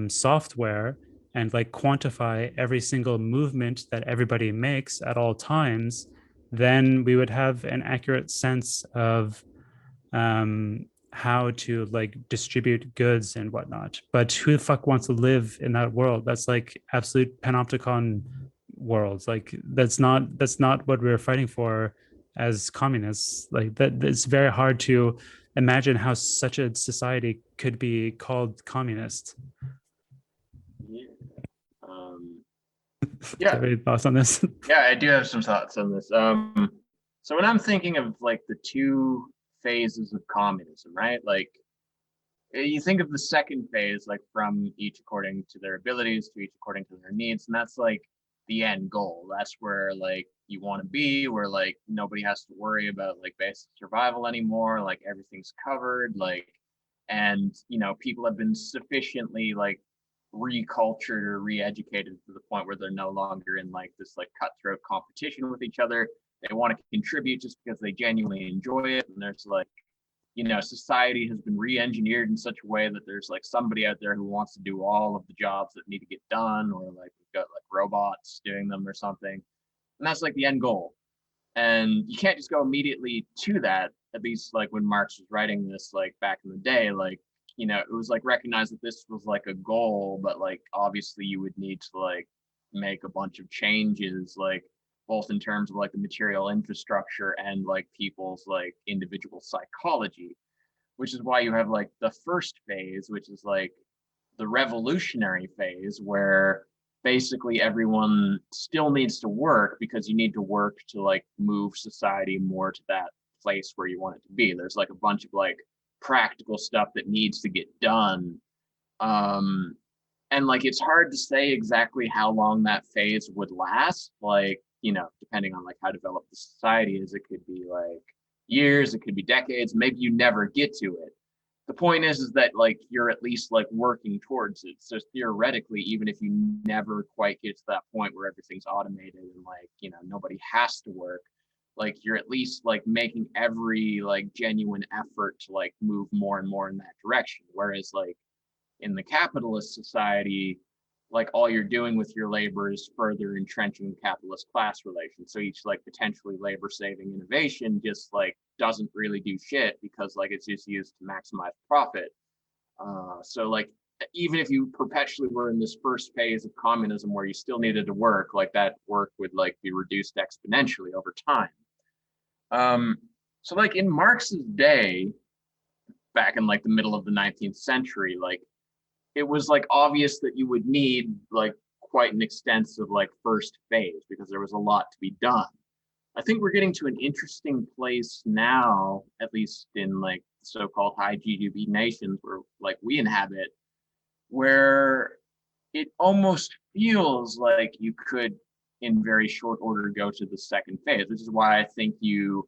A: software, and like quantify every single movement that everybody makes at all times, then we would have an accurate sense of how to like distribute goods and whatnot. But who the fuck wants to live in that world? That's like absolute panopticon worlds. Like, that's not what we're fighting for as communists. Like, that it's very hard to imagine how such a society could be called communist.
B: Yeah. Um,
A: Do you
B: yeah,
A: have any thoughts on this?
B: yeah, I do have some thoughts on this. So when I'm thinking of like the two phases of communism, right? Like you think of the second phase, like from each according to their abilities to each according to their needs, and that's like the end goal. That's where like you want to be, where like nobody has to worry about like basic survival anymore, like everything's covered, like, and people have been sufficiently like recultured or re-educated to the point where they're no longer in like this like cutthroat competition with each other. They want to contribute just because they genuinely enjoy it, and there's like society has been re-engineered in such a way that there's like somebody out there who wants to do all of the jobs that need to get done, or like we've got like robots doing them or something. And that's like the end goal. And you can't just go immediately to that, at least like when Marx was writing this, like back in the day, like, it was like recognized that this was like a goal, but like obviously you would need to like make a bunch of changes, like both in terms of like the material infrastructure and like people's like individual psychology, which is why you have like the first phase, which is like the revolutionary phase, where basically everyone still needs to work because you need to work to like move society more to that place where you want it to be. There's like a bunch of like practical stuff that needs to get done. Um, and like it's hard to say exactly how long that phase would last. Like, depending on like how developed the society is, it could be like years, it could be decades, maybe you never get to it. The point is that like you're at least like working towards it. So theoretically, even if you never quite get to that point where everything's automated and like nobody has to work, like you're at least like making every like genuine effort to like move more and more in that direction. Whereas like in the capitalist society, like all you're doing with your labor is further entrenching the capitalist class relation. So each like potentially labor saving innovation just like doesn't really do shit because like it's just used to maximize profit. So like even if you perpetually were in this first phase of communism where you still needed to work, like that work would like be reduced exponentially over time. Um, so like in Marx's day, back in like the middle of the 19th century, like it was like obvious that you would need like quite an extensive like first phase because there was a lot to be done. I think we're getting to an interesting place now, at least in like so-called high GDP nations where like we inhabit, where it almost feels like you could in very short order go to the second phase, which is why I think you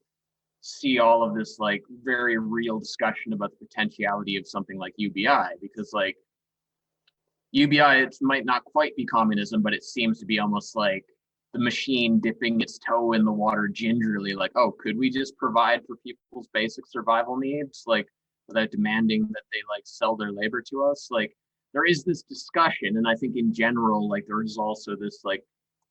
B: see all of this like very real discussion about the potentiality of something like UBI, because like UBI, it might not quite be communism, but it seems to be almost like the machine dipping its toe in the water gingerly, like, oh, could we just provide for people's basic survival needs, like without demanding that they like sell their labor to us? Like there is this discussion, and I think in general, like there is also this like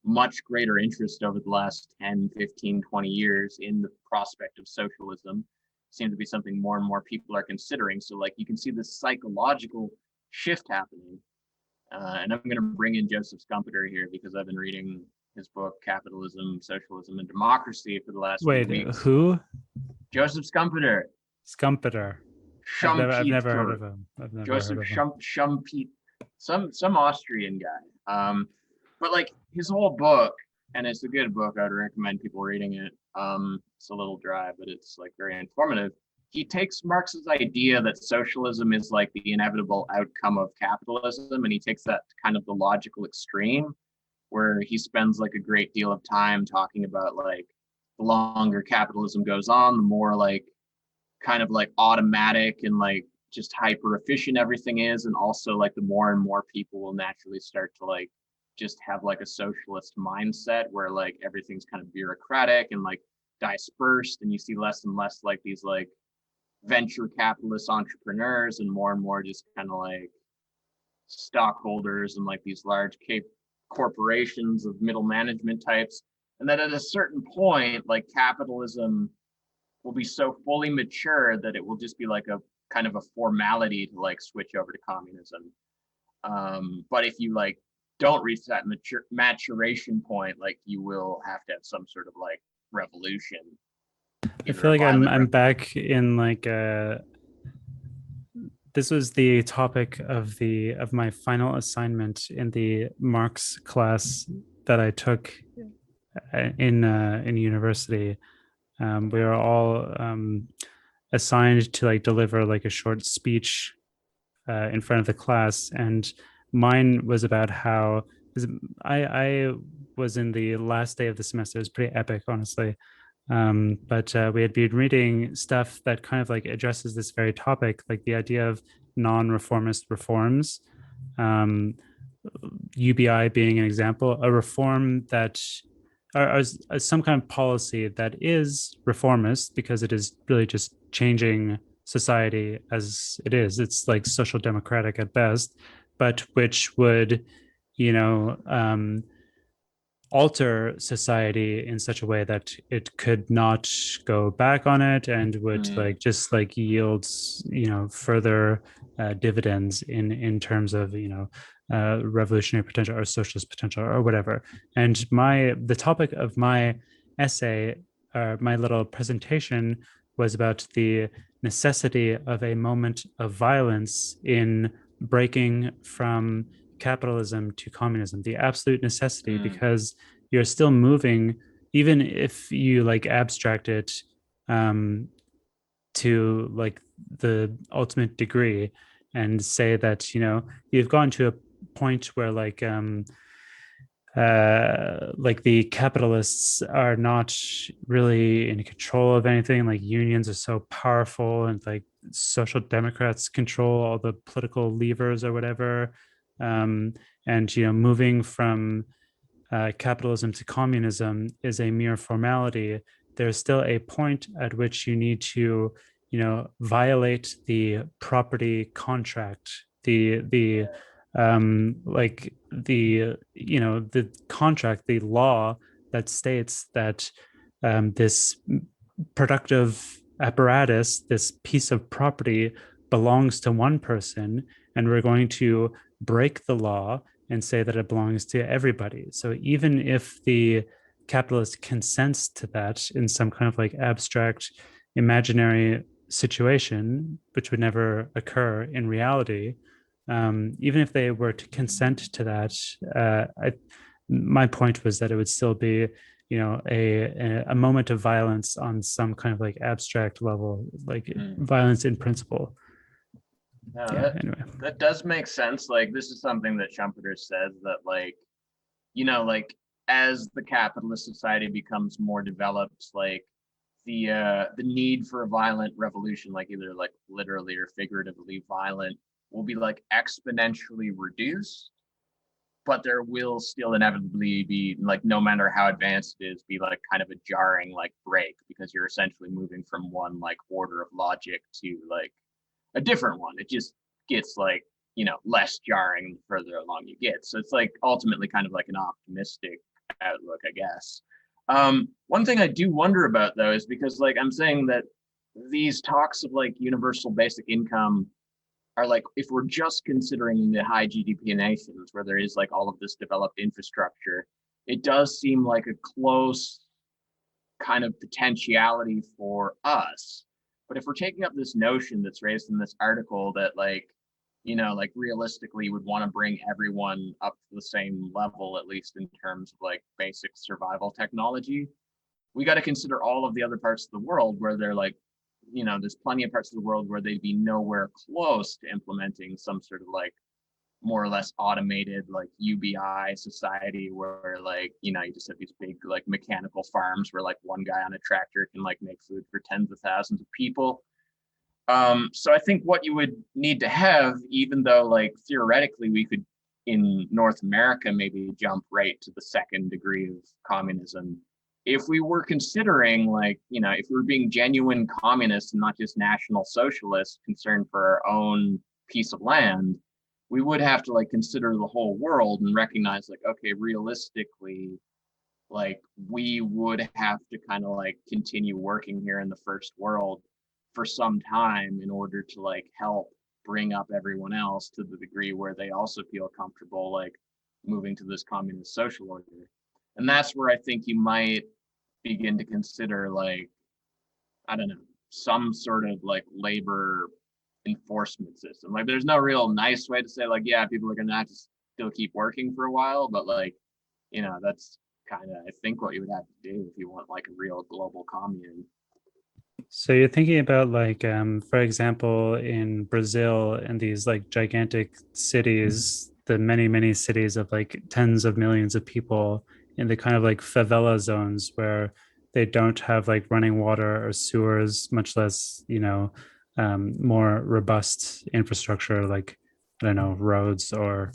B: much greater interest over the last 10, 15, 20 years in the prospect of socialism. Seems to be something more and more people are considering. So like you can see this psychological shift happening. And I'm going to bring in Joseph Schumpeter here because I've been reading his book Capitalism, Socialism, and Democracy for the last few
A: Wait,
B: weeks.
A: who?
B: Joseph Schumpeter.
A: Scumpeter. I've never heard of him. I've never heard
B: Joseph
A: of him.
B: Schumpeter, some Austrian guy. But like his whole book, and it's a good book. I'd recommend people reading it. It's a little dry, but it's like very informative. He takes Marx's idea that socialism is like the inevitable outcome of capitalism, and he takes that to kind of the logical extreme, where he spends like a great deal of time talking about like the longer capitalism goes on, the more like kind of like automatic and like just hyper efficient everything is, and also like the more and more people will naturally start to like just have like a socialist mindset where like everything's kind of bureaucratic and like dispersed, and you see less and less like these like venture capitalist entrepreneurs and more just kind of like stockholders and like these large corporations of middle management types. And that at a certain point, like capitalism will be so fully mature that it will just be like a kind of a formality to like switch over to communism. But if you like don't reach that maturation point, like you will have to have some sort of like revolution.
A: I feel like I'm back in like this was the topic of my final assignment in the Marx class that I took in university. We were all assigned to like deliver like a short speech in front of the class, and mine was about how I was in the last day of the semester. It was pretty epic, honestly. But we had been reading stuff that kind of like addresses this very topic, like the idea of non-reformist reforms. UBI being an example, a reform that or some kind of policy that is reformist because it is really just changing society as it is. It's like social democratic at best, but which would, you know, alter society in such a way that it could not go back on it and would like just like yields, you know, further dividends in terms of, you know, revolutionary potential or socialist potential or whatever. And the topic of my essay, my little presentation, was about the necessity of a moment of violence in breaking from capitalism to communism, the absolute necessity, because you're still moving, even if you like abstract it to like the ultimate degree and say that, you know, you've gone to a point where like the capitalists are not really in control of anything. Like unions are so powerful, and like social democrats control all the political levers or whatever. And you know, moving from capitalism to communism is a mere formality. There's still a point at which you need to, you know, violate the property contract, the like the, you know, the contract, the law that states that this productive apparatus, this piece of property, belongs to one person, and we're going to break the law and say that it belongs to everybody. So even if the capitalist consents to that in some kind of like abstract imaginary situation, which would never occur in reality, even if they were to consent to that, my point was that it would still be, you know, a moment of violence on some kind of like abstract level, like violence in principle.
B: No, anyway, that does make sense. Like this is something that Schumpeter says, that like, you know, like as the capitalist society becomes more developed, like the need for a violent revolution, like either like literally or figuratively violent, will be like exponentially reduced. but there will still inevitably be like, no matter how advanced it is, be like kind of a jarring like break, because you're essentially moving from one like order of logic to like a different one. It just gets like, less jarring the further along you get. So it's like ultimately kind of like an optimistic outlook, I guess. One thing I do wonder about though is because like I'm saying that these talks of like universal basic income are like, if we're just considering the high GDP nations where there is like all of this developed infrastructure, it does seem like a close kind of potentiality for us. But if we're taking up this notion that's raised in this article that like, like realistically would want to bring everyone up to the same level, at least in terms of like basic survival technology, we got to consider all of the other parts of the world where they're like, there's plenty of parts of the world where they'd be nowhere close to implementing some sort of like more or less automated like UBI society where like, you just have these big like mechanical farms where like one guy on a tractor can like make food for tens of thousands of people. So I think what you would need to have, even though like theoretically we could in North America maybe jump right to the second degree of communism, if we were considering like, if we were being genuine communists and not just national socialists concerned for our own piece of land, we would have to like consider the whole world and recognize like, okay, realistically, like we would have to kind of like continue working here in the first world for some time in order to like help bring up everyone else to the degree where they also feel comfortable like moving to this communist social order. And that's where I think you might begin to consider like, I don't know, some sort of like labor enforcement system. Like there's no real nice way to say like, yeah, people are gonna have to still keep working for a while, but like, that's kind of I think what you would have to do if you want like a real global commune.
A: So you're thinking about like, for example, in Brazil, in these like gigantic cities, the many cities of like tens of millions of people in the kind of like favela zones where they don't have like running water or sewers, much less, more robust infrastructure like, I don't know, roads or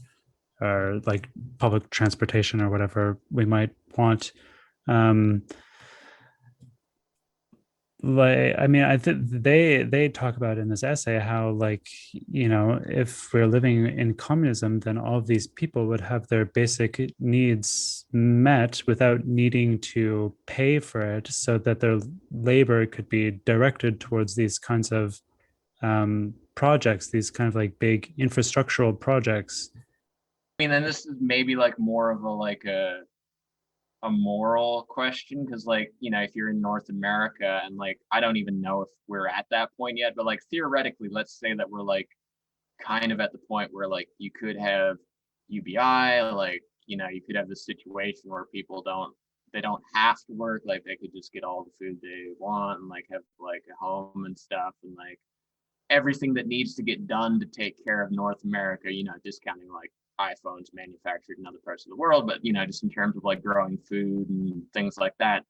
A: like public transportation or whatever we might want. Um, like, I mean, I think they talk about in this essay how like, if we're living in communism, then all of these people would have their basic needs met without needing to pay for it, so that their labor could be directed towards these kinds of projects, these kind of like big infrastructural projects.
B: I mean, then this is maybe like more of a moral question, because like, if you're in North America and like I don't even know if we're at that point yet, but like theoretically let's say that we're like kind of at the point where like you could have UBI, like, you could have this situation where people don't have to work, like they could just get all the food they want and like have like a home and stuff, and like everything that needs to get done to take care of North America, discounting like iPhones manufactured in other parts of the world, but just in terms of like growing food and things like that,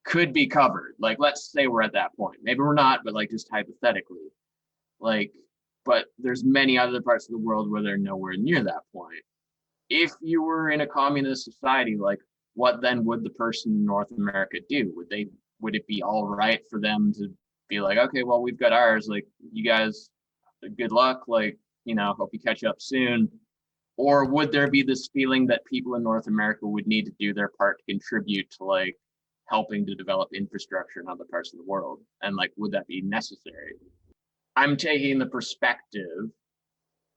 B: could be covered. Like, let's say we're at that point. Maybe we're not, but like just hypothetically, like, but there's many other parts of the world where they're nowhere near that point. If you were in a communist society, like, what then would the person in North America do? Would it be all right for them to be like, okay, well, we've got ours, like, you guys, good luck, like, hope you catch up soon? Or would there be this feeling that people in North America would need to do their part to contribute to like helping to develop infrastructure in other parts of the world? And like, would that be necessary? I'm taking the perspective, and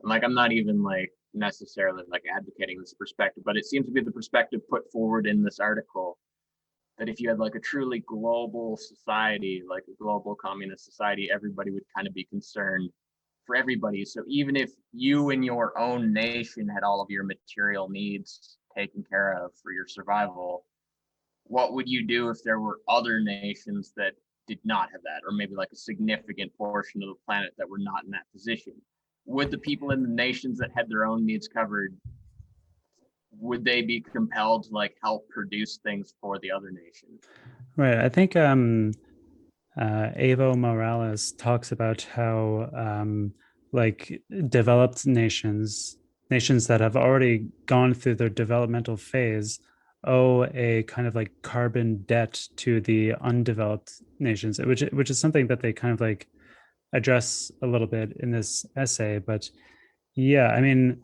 B: like, I'm not even like necessarily like advocating this perspective, but it seems to be the perspective put forward in this article, that if you had like a truly global society, like a global communist society, everybody would kind of be concerned for everybody. So even if you in your own nation had all of your material needs taken care of for your survival, what would you do if there were other nations that did not have that, or maybe like a significant portion of the planet that were not in that position? Would the people in the nations that had their own needs covered, would they be compelled to like help produce things for the other nations?
A: Right. I think Evo Morales talks about how like developed nations nations that have already gone through their developmental phase owe a kind of like carbon debt to the undeveloped nations, which is something that they kind of like address a little bit in this essay. But yeah, I mean,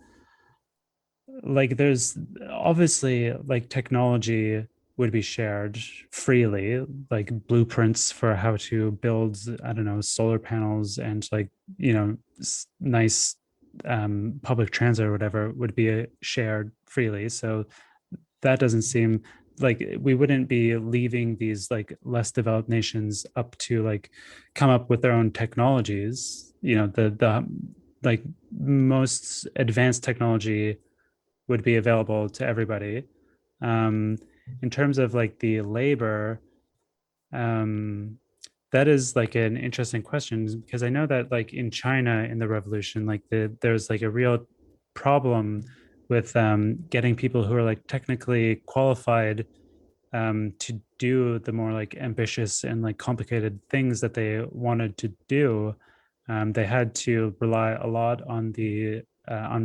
A: like there's obviously like technology would be shared freely, like blueprints for how to build, I don't know, solar panels and like, you know, nice public transit or whatever would be shared freely. So that doesn't seem like we wouldn't be leaving these like less developed nations up to like come up with their own technologies. You know, the like most advanced technology would be available to everybody. Um, in terms of like the labor, um, that is like an interesting question because I know that like in China in the revolution, like there's like a real problem with getting people who are like technically qualified to do the more like ambitious and like complicated things that they wanted to do. They had to rely a lot on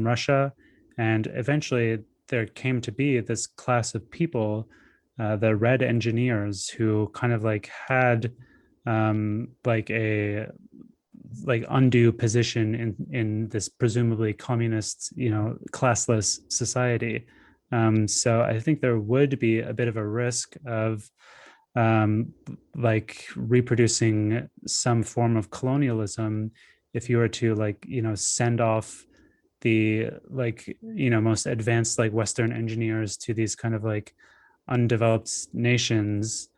A: Russia, and eventually there came to be this class of people, the red engineers, who kind of like had like a like undue position in this presumably communist, you know, classless society. So I think there would be a bit of a risk of um, like reproducing some form of colonialism if you were to like, you know, send off the like, you know, most advanced like Western engineers to these kind of like undeveloped nations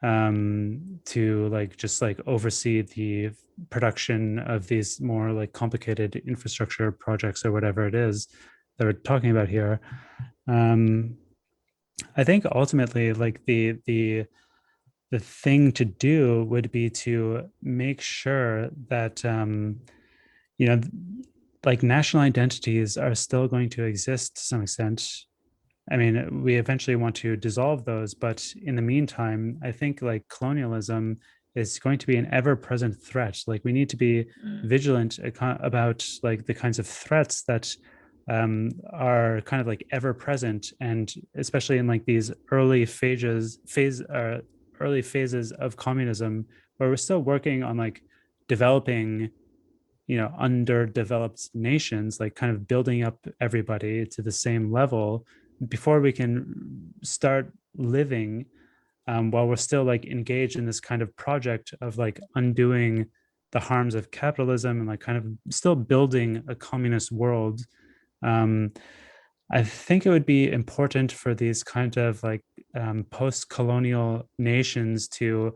A: to like just like oversee the production of these more like complicated infrastructure projects or whatever it is that we're talking about here. Um, I think ultimately, like the thing to do would be to make sure that you know, like national identities are still going to exist to some extent. I mean, we eventually want to dissolve those, but in the meantime, I think like colonialism is going to be an ever-present threat. Like we need to be
B: Mm.
A: vigilant about like the kinds of threats that are kind of like ever-present, and especially in like these early phases of communism, where we're still working on like developing, you know, underdeveloped nations, like kind of building up everybody to the same level before we can start living, while we're still like engaged in this kind of project of like undoing the harms of capitalism and like kind of still building a communist world. um, I think it would be important for these kind of like post-colonial nations to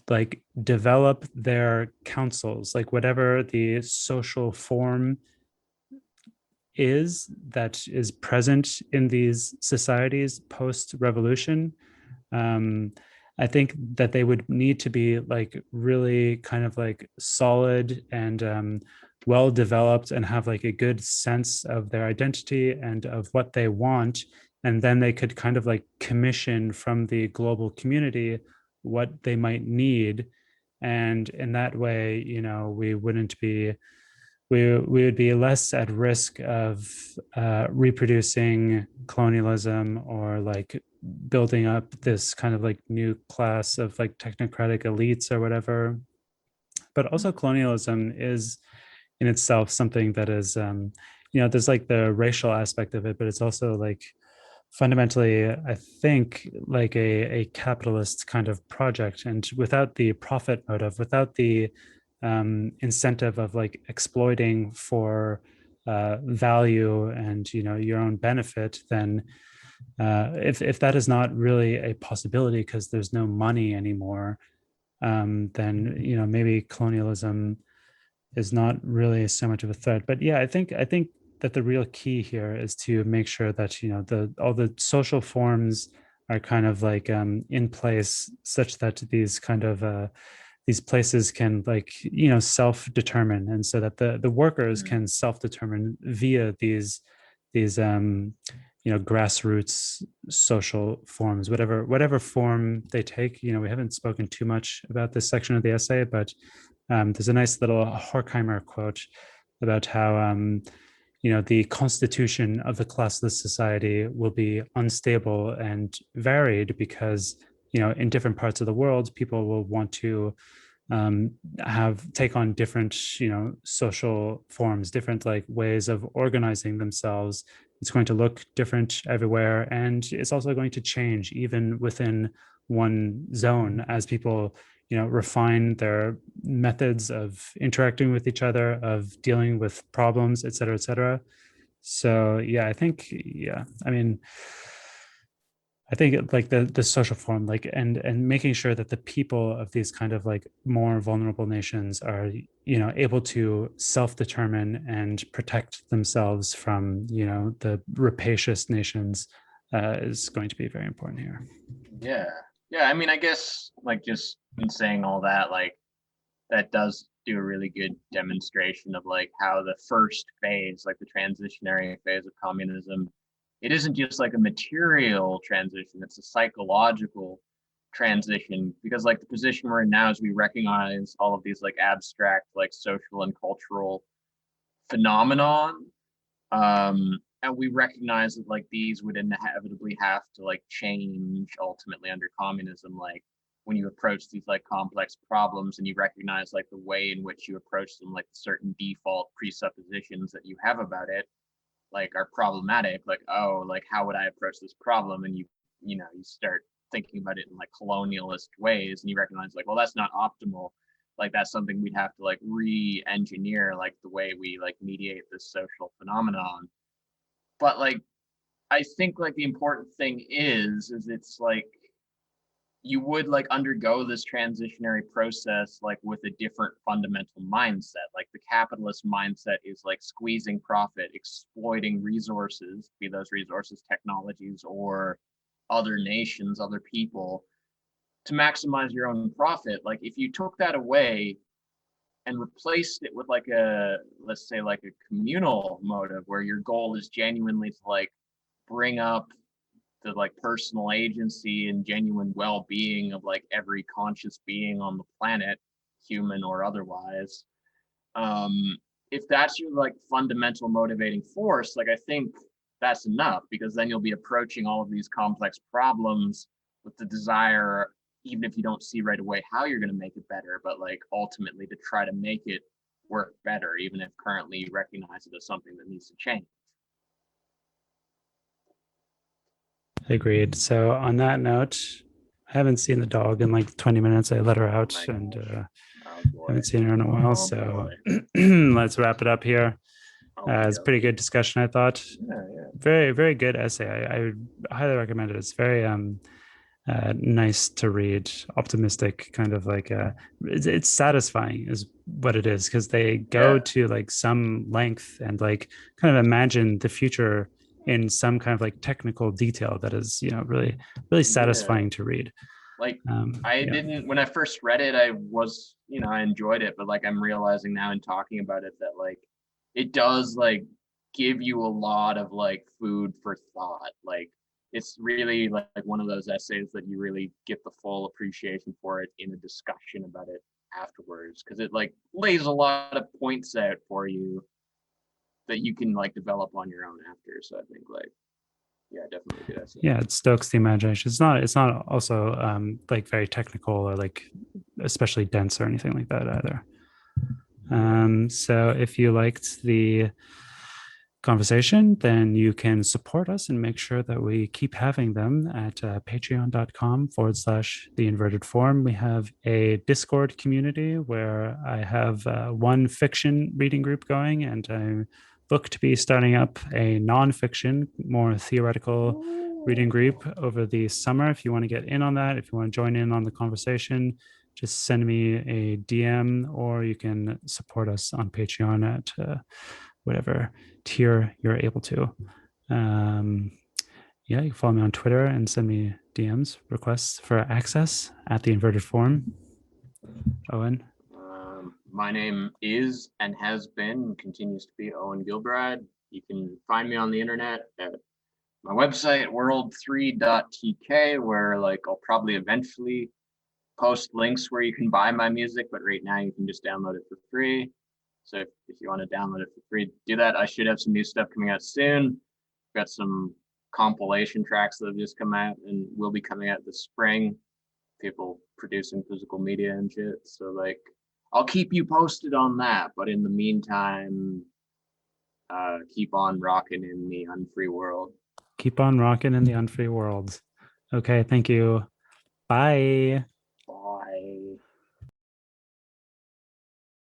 A: like develop their councils, like whatever the social form is that is present in these societies post revolution. um, I think that they would need to be like really kind of like solid and well developed and have like a good sense of their identity and of what they want. And then they could kind of like commission from the global community what they might need. And in that way, you know, we would be less at risk of reproducing colonialism or like building up this kind of like new class of like technocratic elites or whatever. But also colonialism is in itself something that is you know, there's like the racial aspect of it, but it's also like fundamentally, I think, like a capitalist kind of project. And without the profit motive, without the incentive of like exploiting for value and, you know, your own benefit, then if that is not really a possibility because there's no money anymore, then, you know, maybe colonialism is not really so much of a threat. But yeah, I think that the real key here is to make sure that, you know, the all the social forms are kind of like in place such that these places can like, you know, self-determine, and so that the workers
B: Mm.
A: can self-determine via these you know, grassroots social forms, whatever form they take. You know, we haven't spoken too much about this section of the essay, but there's a nice little Horkheimer quote about how the constitution of the classless society will be unstable and varied because, in different parts of the world, people will want to take on different, social forms, different like ways of organizing themselves. It's going to look different everywhere, and it's also going to change even within one zone as people, refine their methods of interacting with each other, of dealing with problems, et cetera, et cetera. So yeah, I think, yeah, I think like the social form, like, and making sure that the people of these kind of like more vulnerable nations are, able to self-determine and protect themselves from, the rapacious nations, is going to be very important here.
B: Yeah. Yeah. I mean, I guess like just in saying all that, like that does do a really good demonstration of like how the first phase, like the transitionary phase of communism, it isn't just like a material transition, it's a psychological transition, because like the position we're in now is we recognize all of these like abstract like social and cultural phenomenon, and we recognize that like these would inevitably have to like change ultimately under communism, like when you approach these like complex problems and you recognize like the way in which you approach them, like certain default presuppositions that you have about it like are problematic, like, oh, like how would I approach this problem, and you start thinking about it in like colonialist ways, and you recognize like, well, that's not optimal, like that's something we'd have to like re-engineer, like the way we like mediate this social phenomenon. But like I think like the important thing is it's like you would like undergo this transitionary process like with a different fundamental mindset. Like the capitalist mindset is like squeezing profit, exploiting resources, be those resources technologies or other nations, other people, to maximize your own profit. Like if you took that away and replaced it with like a, let's say like a communal motive where your goal is genuinely to like bring up the like personal agency and genuine well-being of like every conscious being on the planet, human or otherwise, um if that's your like fundamental motivating force, like I think that's enough, because then you'll be approaching all of these complex problems with the desire, even if you don't see right away how you're going to make it better, but like ultimately to try to make it work better, even if currently you recognize it as something that needs to change.
A: Agreed. So on that note, I haven't seen the dog in like 20 minutes. I let her
B: Oh
A: out
B: my
A: and
B: gosh. Oh boy.
A: haven't seen her in a while.
B: Oh
A: So
B: boy.
A: let's wrap it up here.
B: Okie
A: It's a pretty
B: dokie.
A: good discussion, I thought.
B: Yeah, yeah.
A: Very, very good essay. I would highly recommend it. It's very nice to read, optimistic, kind of like it's satisfying is what it is, because they go
B: Yeah.
A: to like some length and like kind of imagine the future in some kind of like technical detail that is, really, really
B: Yeah.
A: satisfying to read.
B: Like I
A: Yeah.
B: didn't, when I first read it, I was, I enjoyed it, but like I'm realizing now in talking about it that like it does like give you a lot of like food for thought. Like it's really like one of those essays that you really get the full appreciation for it in a discussion about it afterwards, because it like lays a lot of points out for you that you can like develop on your own after. So I think like, yeah, definitely a good essay.
A: Yeah, it stokes the imagination. It's not also like very technical or like especially dense or anything like that either.
B: Yeah.
A: So if you liked the conversation, then you can support us and make sure that we keep having them at patreon.com/the inverted form. We have a Discord community where I have one fiction reading group going, and I look to be starting up a nonfiction, more theoretical reading group over the summer. If you want to get in on that, if you want to join in on the conversation, just send me a DM, or you can support us on Patreon at whatever tier you're able to. Um, yeah, you can follow me on Twitter and send me DMs, requests for access at the inverted form. Owen.
B: My name is and has been and continues to be Owen Gilbride. You can find me on the internet at my website, world3.tk, where like I'll probably eventually post links where you can buy my music, but right now you can just download it for free. So if you want to download it for free, do that. I should have some new stuff coming out soon. Got some compilation tracks that have just come out and will be coming out this spring. People producing physical media and shit. So like, I'll keep you posted on that. But in the meantime, keep on rocking in the unfree world.
A: Keep on rocking in the unfree world. Okay, thank you. Bye.